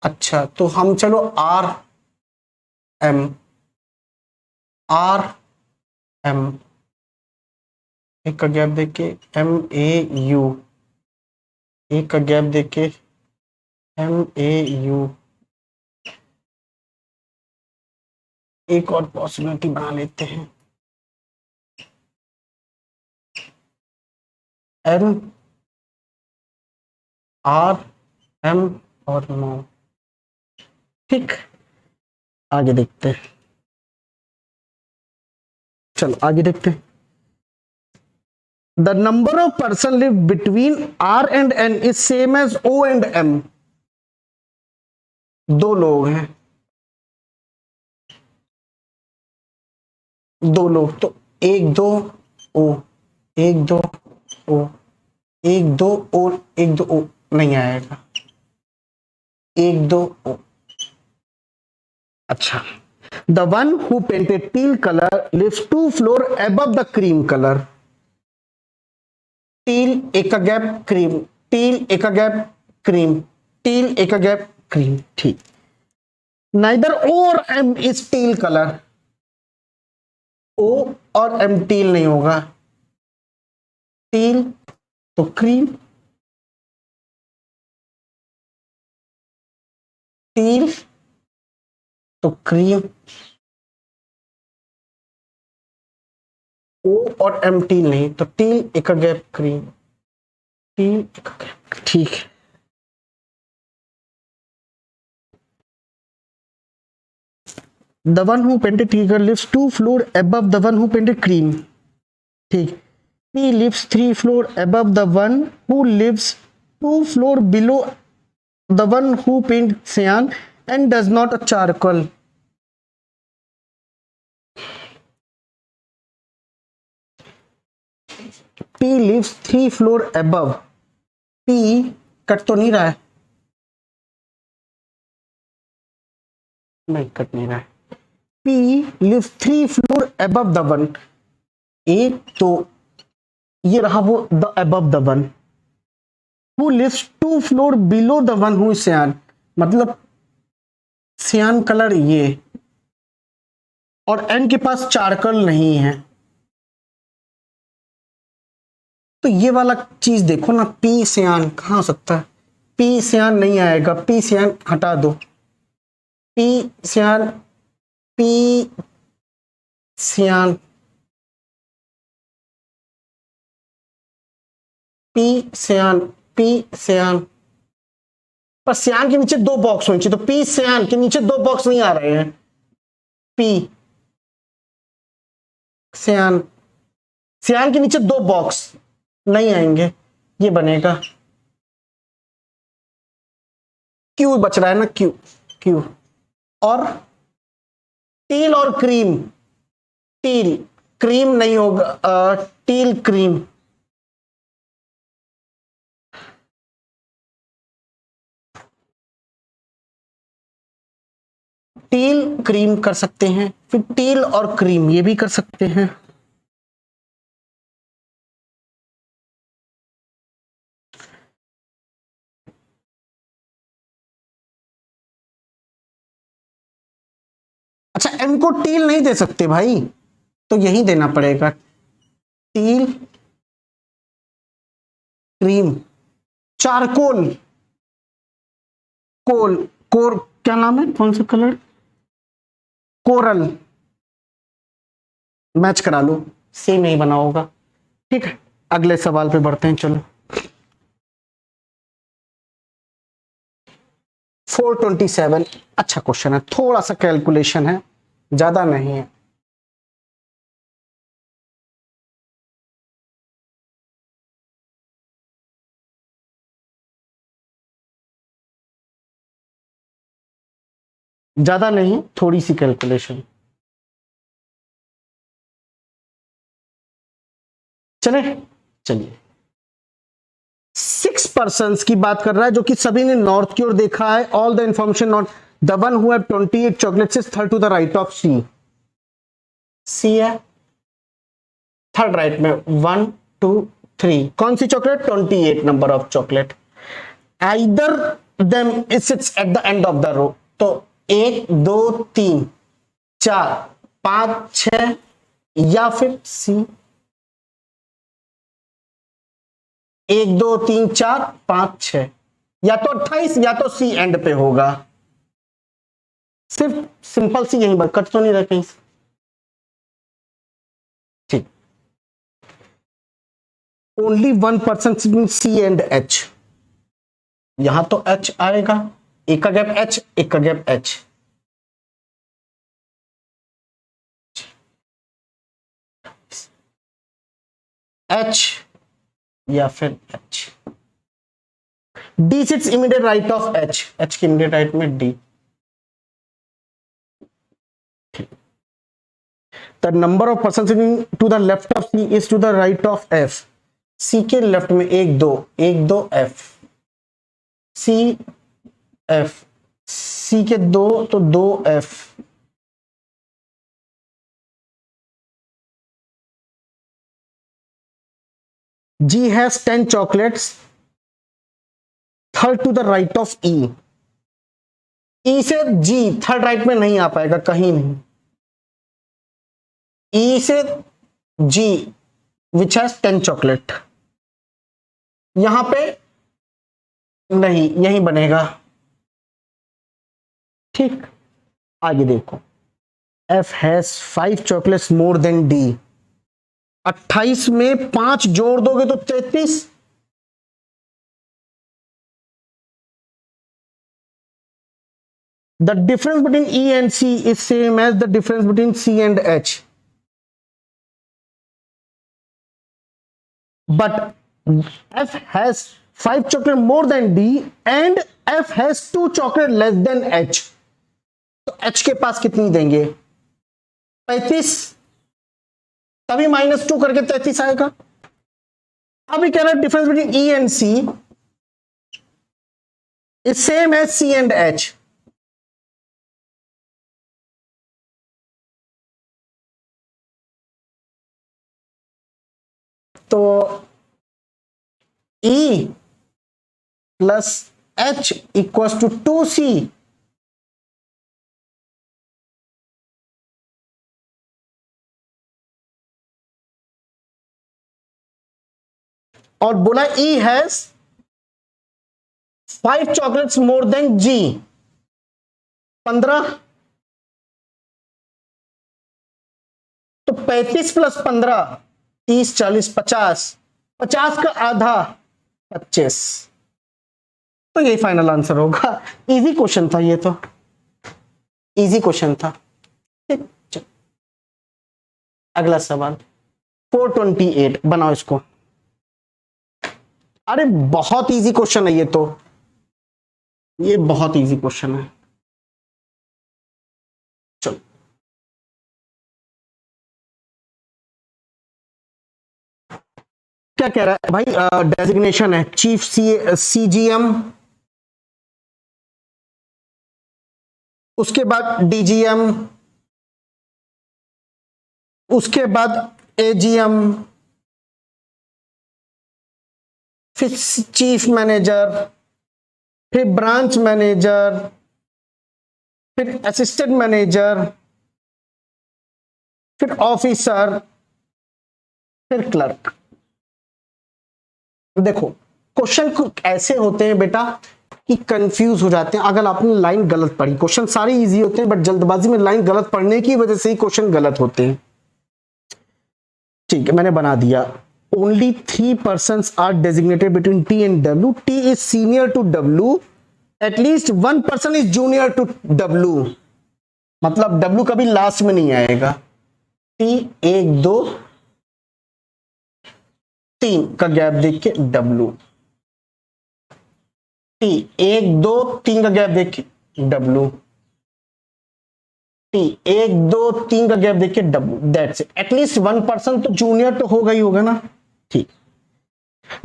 अच्छा, तो हम चलो आर एम, आर एम, 1 का गैप देके MAU, 1 का गैप देके MAU। एक और पॉसिबिलिटी बना लेते हैं, NRM और नो, ठीक। आगे देखते हैं, चलो आगे देखते हैं। The number of person live between R and N is same as O and M। 2 लोग हैं, 2 लोग, तो 1 2 O, 1 2 O, 1 2 O, 1 2 O नहीं आएगा, 1 2 O। अच्छा, the one who painted teal colour lives 2 floor above the cream colour. Teal 1 का gap, cream, till 1 का gap, cream, till 1 का गैप, क्रीम, ठीक। नाइदर O और M is teal colour, O और M till नहीं होगा, till तो cream, till तो क्रीम, O और M टील नहीं, तो टील 1 का गैप, क्रीम, टील 1 का गैप, ठीक। The one who painted teal colour lives 2 floor above the one who painted cream, ठीक। P lives 3 floor above the one who lives 2 floor below the one who paints cyan and does not a charcoal। P lives 3 floor above, P cut तो नहीं रहा है, नहीं cut नहीं रहा है। P lives 3 floor above the one, एक तो ये रहा वो the above the one, who lives 2 floor below the one who is cyan, मतलब सियान कलर ये, और एन के पास चारकल नहीं है, तो ये वाला चीज देखो ना, पी सियान कहाँ हो सकता है, पी सियान नहीं आएगा, पी सियान हटा दो, पी सियान, पी सियान, पी सियान, पी सियान, पर सियान के नीचे 2 बॉक्स होने चाहिए, तो पी सियान के नीचे 2 बॉक्स नहीं आ रहे हैं, पी सियान, सियान के नीचे 2 बॉक्स नहीं आएंगे, ये बनेगा क्यू, बच रहा है ना क्यू, क्यू। और टील और क्रीम, टील क्रीम नहीं होगा, टील क्रीम, टील क्रीम कर सकते हैं, फिर टील और क्रीम ये भी कर सकते हैं। अच्छा, एम को टील नहीं दे सकते भाई, तो यही देना पड़ेगा, टील क्रीम, चारकोल, कोल, कोर क्या नाम है, कौन सा कलर, कोरल, मैच करा लो, सेम ही बना होगा। ठीक है, अगले सवाल पे बढ़ते हैं, चलो। 427, अच्छा क्वेश्चन है, थोड़ा सा कैलकुलेशन है, ज्यादा नहीं है। ज्यादा नहीं, थोड़ी सी कैलकुलेशन, चले, चलिए। 6 पर्सन की बात कर रहा है, जो कि सभी ने नॉर्थ की ओर देखा है, all the information not, the one who have 28 chocolates is third to the right of C, C है थर्ड राइट में, 1 2 3, कौन सी chocolate, 28 number of chocolate, either them it sits at the end of the row, तो 1 2 3 4 5 6, या फिर सी, 1 2 3 4 5 6, या तो 28 या तो सी एंड पे होगा, सिर्फ सिंपल सी यही बात, कट तो नहीं रहा कहीं से, ठीक। Only 1 person C and H, यहां तो एच आएगा, एक का गैप एच, एक का गैप एच, एच या फिर H, D sits immediate right of H, H के इमीडिएट राइट में D, the number of person sitting to the left of C is to the right of F, C के left में 1 2 F, C F, C के 2 तो 2 F, G has 10 chocolates third to the right of E, E से G third right में नहीं आ पाएगा कहीं नहीं, ई से जी विच हैज 10 चॉकलेट, यहां पे नहीं, यही बनेगा, ठीक। आगे देखो, F has 5 chocolates more than D, 28 में 5 जोड़ दोगे तो 33, the difference between E and C is same as the difference between C and H, but F has 5 chocolate more than D and F has 2 chocolate less than H, तो H के पास कितनी देंगे, 35, तभी -2 करके 33 आएगा। अभी कह रहा है difference between E and C is same as C and H, तो E plus H equals to 2c। और बोला E has 5 chocolates more than G, 15। तो 35 प्लस 15, 30, 40, 50, 50 का आधा 25। तो यही फाइनल आंसर होगा। इजी क्वेश्चन था ये, तो इजी क्वेश्चन था। ठीक, चल अगला सवाल 428, बनाओ इसको। अरे बहुत इजी क्वेश्चन है ये, तो ये बहुत इजी क्वेश्चन है। चलो क्या कह रहा है भाई, डेजिग्नेशन है चीफ सीजीएम, उसके बाद डीजीएम, उसके बाद एजीएम, फिर चीफ मैनेजर, फिर ब्रांच मैनेजर, फिर असिस्टेंट मैनेजर, फिर ऑफिसर, फिर क्लर्क। देखो क्वेश्चन ऐसे होते हैं बेटा कि कंफ्यूज हो जाते हैं अगर आपने लाइन गलत पढ़ी। क्वेश्चन सारे इजी होते हैं बट जल्दबाजी में लाइन गलत पढ़ने की वजह से ही क्वेश्चन गलत होते हैं। ठीक है, मैंने बना दिया। ओनली 3 persons are designated between T and W. T is senior to W. At least 1 person is junior to W. मतलब W कभी लास्ट में नहीं आएगा। T 1 2 3 का गैप देख के W, T 1 2 3 का गैप देख के W, T 1 2 3 का गैप देख के W। That's it. At least 1 person तो जूनियर तो होगा ही होगा ना। ठीक।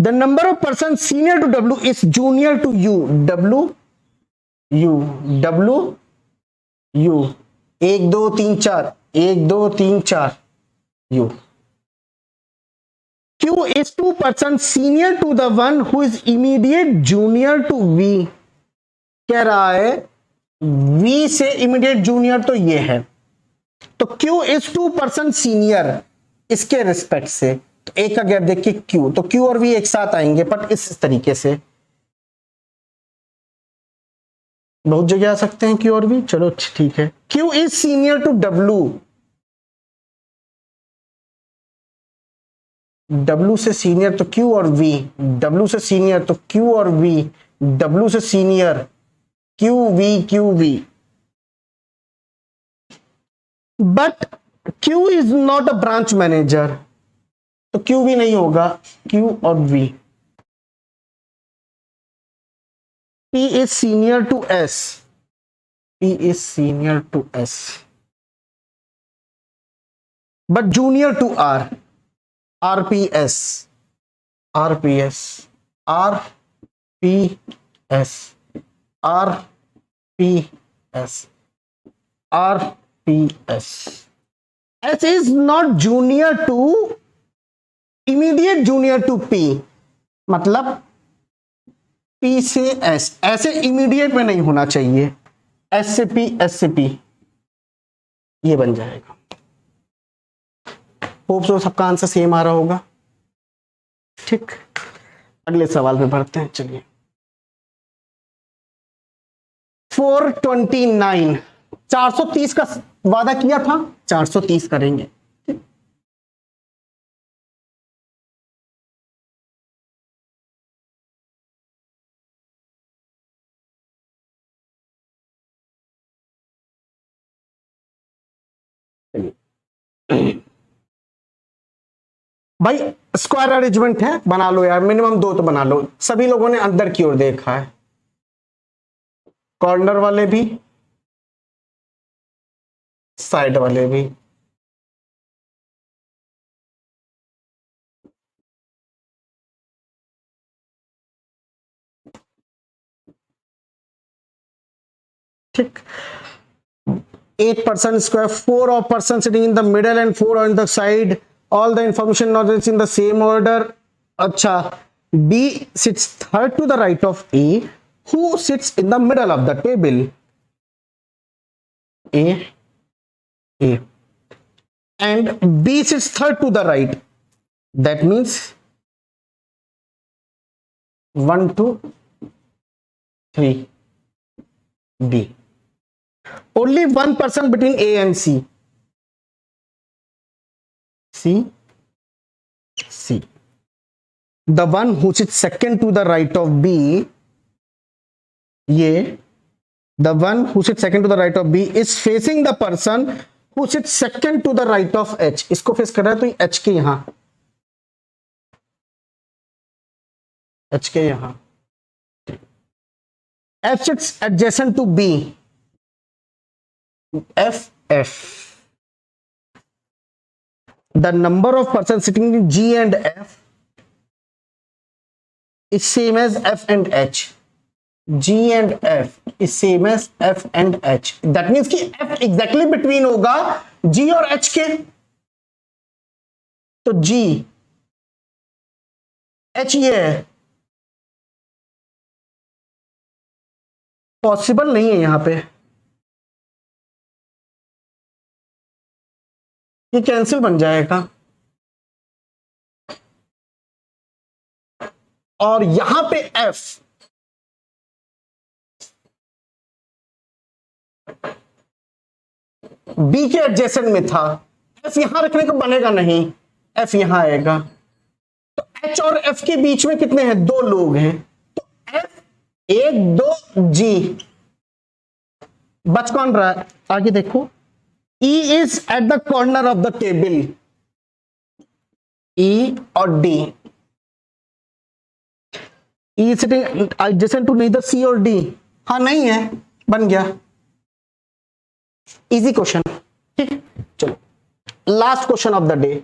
The number of person senior to W is junior to U. W U W U 1 2 3 4 1 2 3 4 U. Q is 2 persons senior to the one who is immediate junior to V. कह रहा है V से immediate junior तो ये है, तो Q is 2 persons senior इसके respect से। तो एक का गैप देख के Q, तो Q और V एक साथ आएंगे बट इस तरीके से। बहुत जगह आ सकते हैं Q और V। चलो ठीक है। Q is senior to W. W से सीनियर तो Q और V, W से सीनियर तो Q और V, W से senior Q V Q V। But Q is not a branch manager, तो Q V नहीं होगा, Q और V। P is senior to S, P is senior to S but junior to R. RPS RPS RPS RPS RPS S is not junior to immediate junior to P. मतलब P से S ऐसे immediate में नहीं होना चाहिए। S से P, S से P, ये बन जाएगा। होप सो सबका आंसर सेम आ रहा होगा। ठीक, अगले सवाल पे बढ़ते हैं। चलिए 429, 430 का वादा किया था, 430 करेंगे। भाई स्क्वायर अरेंजमेंट है, बना लो यार, मिनिमम 2 तो बना लो। सभी लोगों ने अंदर की ओर देखा है, कॉर्नर वाले भी, साइड वाले भी। ठीक, 8 person square, 4 of person sitting in the middle and 4 on the side. All the information not in the same order. अच्छा, B sits third to the right of A. Who sits in the middle of the table? A. And B sits third to the right. That means 1 2 3 B. Only one person between A and C. C. The one who sits second to the right of B, the one who sits second to the right of B is facing the person who sits second to the right of H. इसको face कर रहा है, तो H के यहां, H के यहां. F sits adjacent to B. F. The number of persons sitting in G and F is same as F and H. G and F is same as F and H. That means कि F exactly between होगा G और H के. तो G H ये है, possible नहीं है यहां पे, ये कैंसिल बन जाएगा. और यहां पे F B के एडजेसेंट में था, F यहां रखने को बनेगा नहीं, F यहां आएगा. तो H और F के बीच में कितने हैं? 2 लोग हैं. तो F 1 2 G. बच कौन रहा है? आगे देखो. E is at the corner of the table. E और D. E is sitting adjacent to neither C or D. हाँ नहीं है, बन गया. Easy question. ठीक, चलो last question of the day.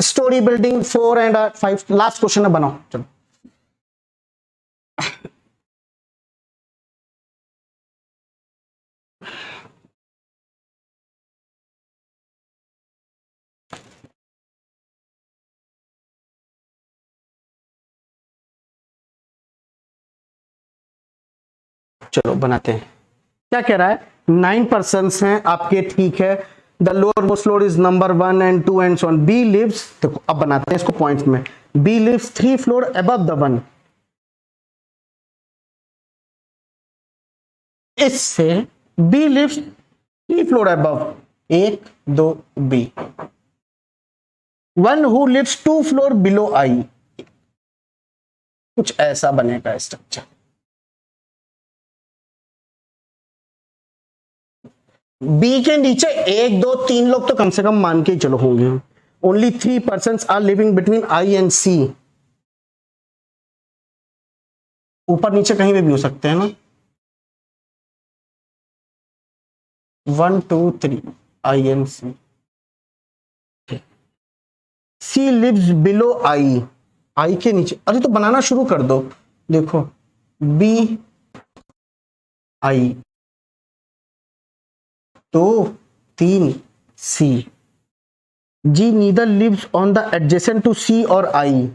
Story building 4 and 5 last question है, बनाओ. चलो चलो बनाते हैं. क्या कह रहा है? 9 पर्सन्स हैं आपके, ठीक है. The lower most floor is number 1 and 2 and so on. B lives, देखो अब बनाते हैं इसको पॉइंट्स में. B lives 3 floor above the 1. इससे B lives 3 floor above, 1 2 B. One who lives 2 floor below I. कुछ ऐसा बनेगा स्ट्रक्चर. बी के नीचे 1 2 3 लोग तो कम से कम मान के ही चलो होंगे. Only 3 persons are living between I and C. ऊपर नीचे कहीं भी हो सकते हैं ना. 1 2 3 I and C. C lives below I. I के नीचे, अरे तो बनाना शुरू कर दो. देखो B I 2 3 C. G neither lives on the adjacent to C और आई.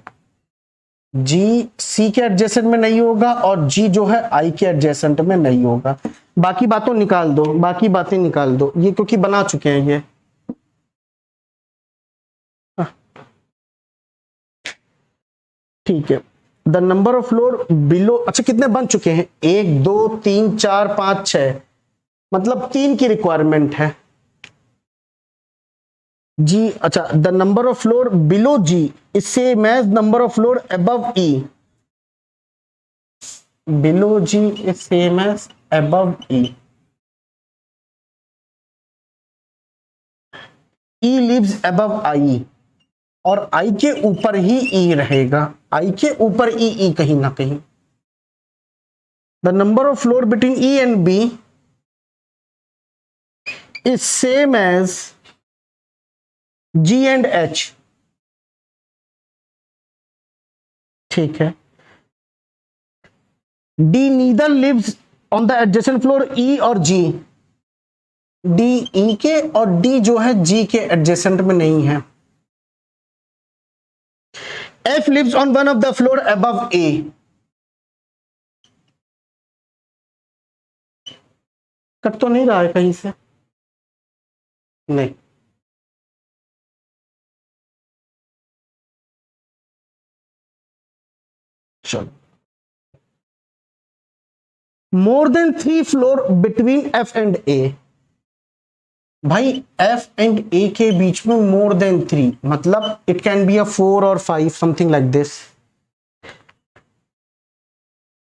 जी सी के एडजेसेंट में नहीं होगा और जी जो है आई के एडजेसेंट में नहीं होगा. बाकी बातों निकाल दो, बाकी बातें निकाल दो, ये क्योंकि बना चुके हैं ये. ठीक है. The number of floor below, अच्छा कितने बन चुके हैं? 1 2 3 4 5 6, मतलब 3 की रिक्वायरमेंट है. जी अच्छा, the number of floor below G is same as number of floor above E. Below G is same as above E. E lives above I और आई के ऊपर ही ई रहेगा. आई के ऊपर ई कहीं ना कहीं. The number of floor between E and B is same as G and H. ठीक है. D neither lives on the adjacent floor E और जी. डी ई के और डी जो है जी के एडजेसेंट में नहीं है. F lives on one of the floor above A. Cut तो नहीं रहा है कहीं से? नहीं। चलो, more than 3 floor between F and A। भाई F एंड A के बीच में मोर देन 3 मतलब इट कैन बी अ 4 और 5 समथिंग लाइक दिस।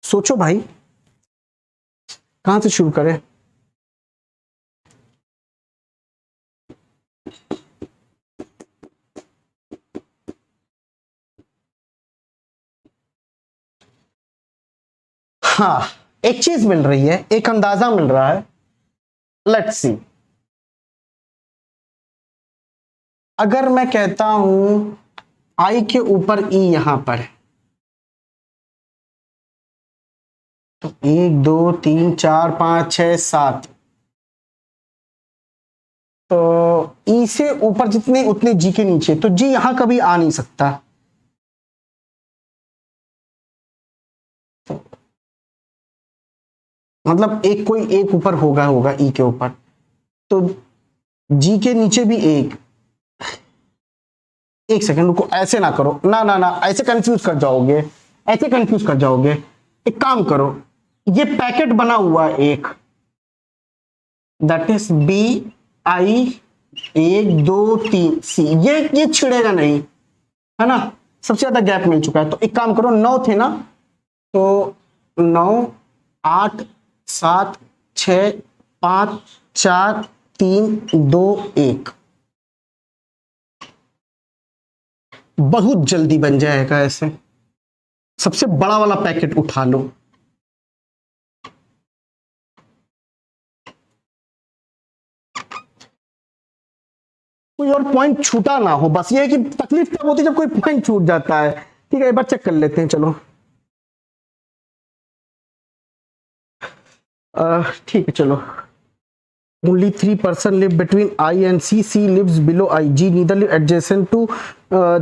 सोचो भाई, कहां से शुरू करें? हाँ, एक चीज मिल रही है, एक अंदाजा मिल रहा है। लेट्स सी, अगर मैं कहता हूं I के ऊपर E यहां पर है, तो 1 2 3 4 5 6 7, तो E से ऊपर जितने उतने G के नीचे, तो G यहां कभी आ नहीं सकता। मतलब एक कोई एक ऊपर होगा E के ऊपर, तो G के नीचे भी एक सेकंड रुको, ऐसे ना करो, ना ऐसे कंफ्यूज कर जाओगे, ऐसे कंफ्यूज कर जाओगे। एक काम करो, ये पैकेट बना हुआ है एक, दैट इज BI 1 2 3 C, ये छिड़ेगा नहीं, है ना? सबसे ज्यादा गैप मिल चुका है। तो एक काम करो, 9 थे ना, तो 9 8 7 6 5 4 3 2 1, बहुत जल्दी बन जाएगा ऐसे। सबसे बड़ा वाला पैकेट उठा लो। कोई और पॉइंट छूटा ना हो, बस ये है कि तकलीफ तब होती है जब कोई पॉइंट छूट जाता है। ठीक है, एक बार चेक कर लेते हैं, चलो। ठीक है, चलो। Only 3% live between I and C. C lives below I. G neither live adjacent to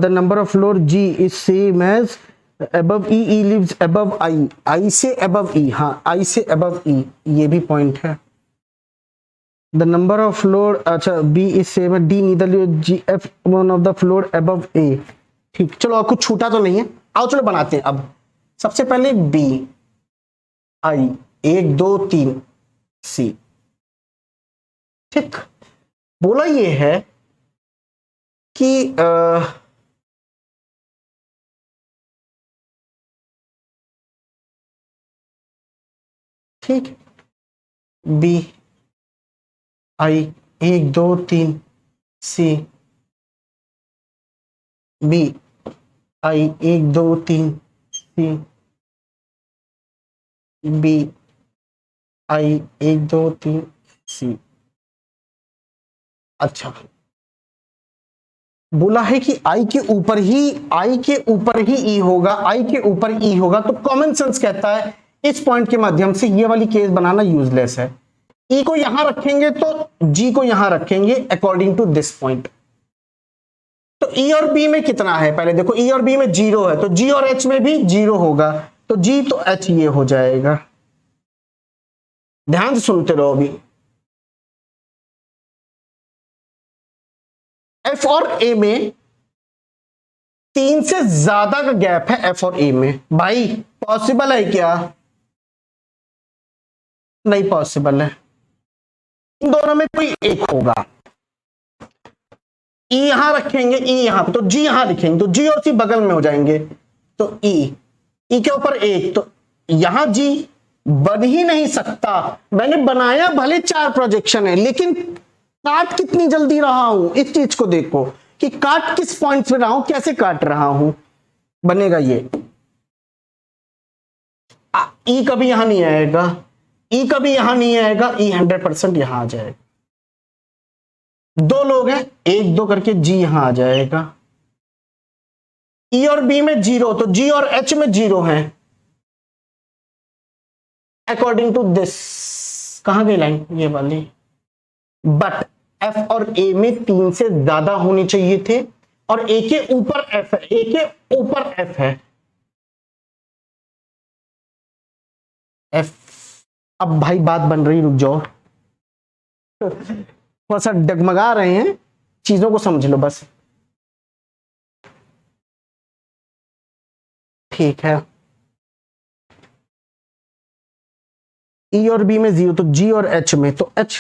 the number of floor G is same as above E. E lives above I. I से above E, हाँ, I से above E, ये भी point है। The number of floor, अच्छा, B is same as D neither live G F one of the floor above A। ठीक, चलो, और कुछ छूटा तो नहीं है। आओ चलो बनाते हैं अब। सबसे पहले B I 1 2 3 C। ठीक, बोला ये है कि ठीक, B I 1 2 3 C, B I 1 2 3 C, B I 1 2 3 C। अच्छा, बोला है कि I के ऊपर ही E होगा, I के ऊपर E होगा, तो कॉमन सेंस कहता है इस पॉइंट के माध्यम से ये वाली केस बनाना यूजलेस है। E को यहां रखेंगे तो G को यहां रखेंगे अकॉर्डिंग टू दिस पॉइंट। तो E और B में कितना है, पहले देखो, E और B में 0 है, तो G और H में भी 0 होगा, तो G तो H ये हो जाएगा। ध्यान से सुनते रहो अभी। F और A में 3 से ज्यादा का गैप है, F और A में। भाई पॉसिबल है क्या? नहीं पॉसिबल है। इन दोनों में कोई एक होगा। E यहां रखेंगे, E यहां पे, तो G यहां लिखेंगे, तो G और C बगल में हो जाएंगे, तो E के ऊपर 1, तो यहां G बन ही नहीं सकता। मैंने बनाया भले 4 प्रोजेक्शन है, लेकिन काट कितनी जल्दी रहा हूं, इस चीज को देखो कि काट किस पॉइंट पे रहा हूं, कैसे काट रहा हूं। बनेगा ये E कभी यहां नहीं आएगा, E कभी यहां नहीं आएगा, E 100% यहां आ जाएगा। 2 लोग हैं, 1 2 करके G यहां आ जाएगा। E और B में 0, तो G और H में 0 है अकॉर्डिंग टू दिस। कहां गई लाइन, ये वाली। बट F और A में 3 से ज्यादा होने चाहिए थे, और ए के ऊपर एफ है, ए के ऊपर एफ है, एफ। अब भाई बात बन रही, रुक जाओ, थोड़ा सा डगमगा रहे हैं, चीजों को समझ लो बस। ठीक है, ई और बी में 0, तो जी और एच में, तो एच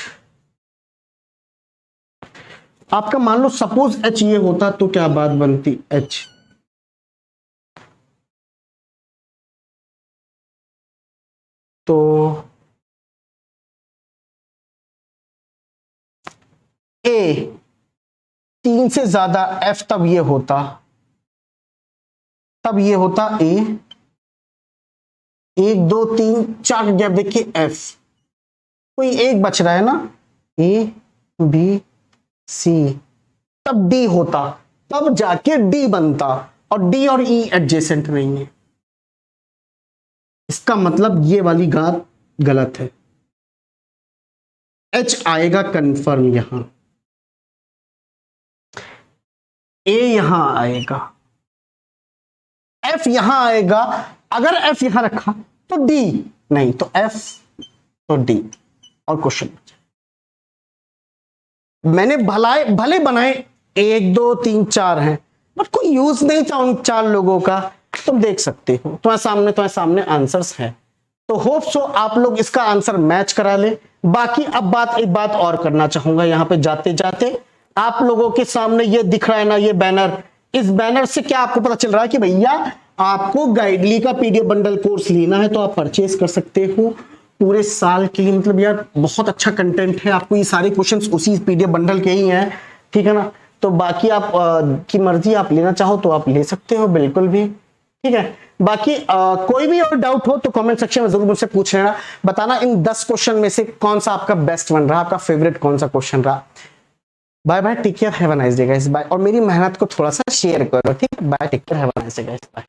आपका मान लो सपोज एच ये होता तो क्या बात बनती, एच तो ए 3 से ज्यादा एफ, तब ये होता, ए 1 2 3 4 गैप देखिए एफ, कोई एक बच रहा है ना, ए बी सी, तब डी होता, तब जाके डी बनता, और डी और ई एडजेसेंट नहीं है, इसका मतलब ये वाली बात गलत है। एच आएगा कंफर्म, यहां ए यहां आएगा, एफ यहां आएगा, अगर एफ यहां रखा तो डी, नहीं तो एफ तो डी, और क्वेश्चन मैंने भले बनाए 1 2 3 4 हैं, बट कोई यूज नहीं था उन 4 लोगों का, तुम देख सकते हो तुम्हारे सामने आंसर्स हैं, तो होप सो आप लोग इसका आंसर मैच करा ले। बाकी अब एक बात और करना चाहूंगा यहां पे जाते जाते, आप लोगों के सामने ये दिख रहा है ना, ये बैनर, इस बैनर से क्या आपको पता चल रहा है कि भैया आपको गाइडली का पीडीएफ बंडल कोर्स लेना है तो आप परचेज कर सकते हो पूरे साल के लिए। मतलब यार बहुत अच्छा कंटेंट है, आपको ये सारे क्वेश्चंस उसी पीडीएफ बंडल के ही हैं, ठीक है ना। तो बाकी आप की मर्जी, आप लेना चाहो तो आप ले सकते हो बिल्कुल भी, ठीक है। बाकी कोई भी और डाउट हो तो कमेंट सेक्शन में जरूर मुझसे पूछ लेना, बताना इन 10 क्वेश्चन में से कौन सा आपका बेस्ट बन रहा, आपका फेवरेट कौन सा क्वेश्चन रहा। Bye bye, take care, have a nice day guys, bye. और मेरी मेहनत को थोड़ा सा शेयर करो, ठीक है। Bye, take care, have a nice day guys, bye.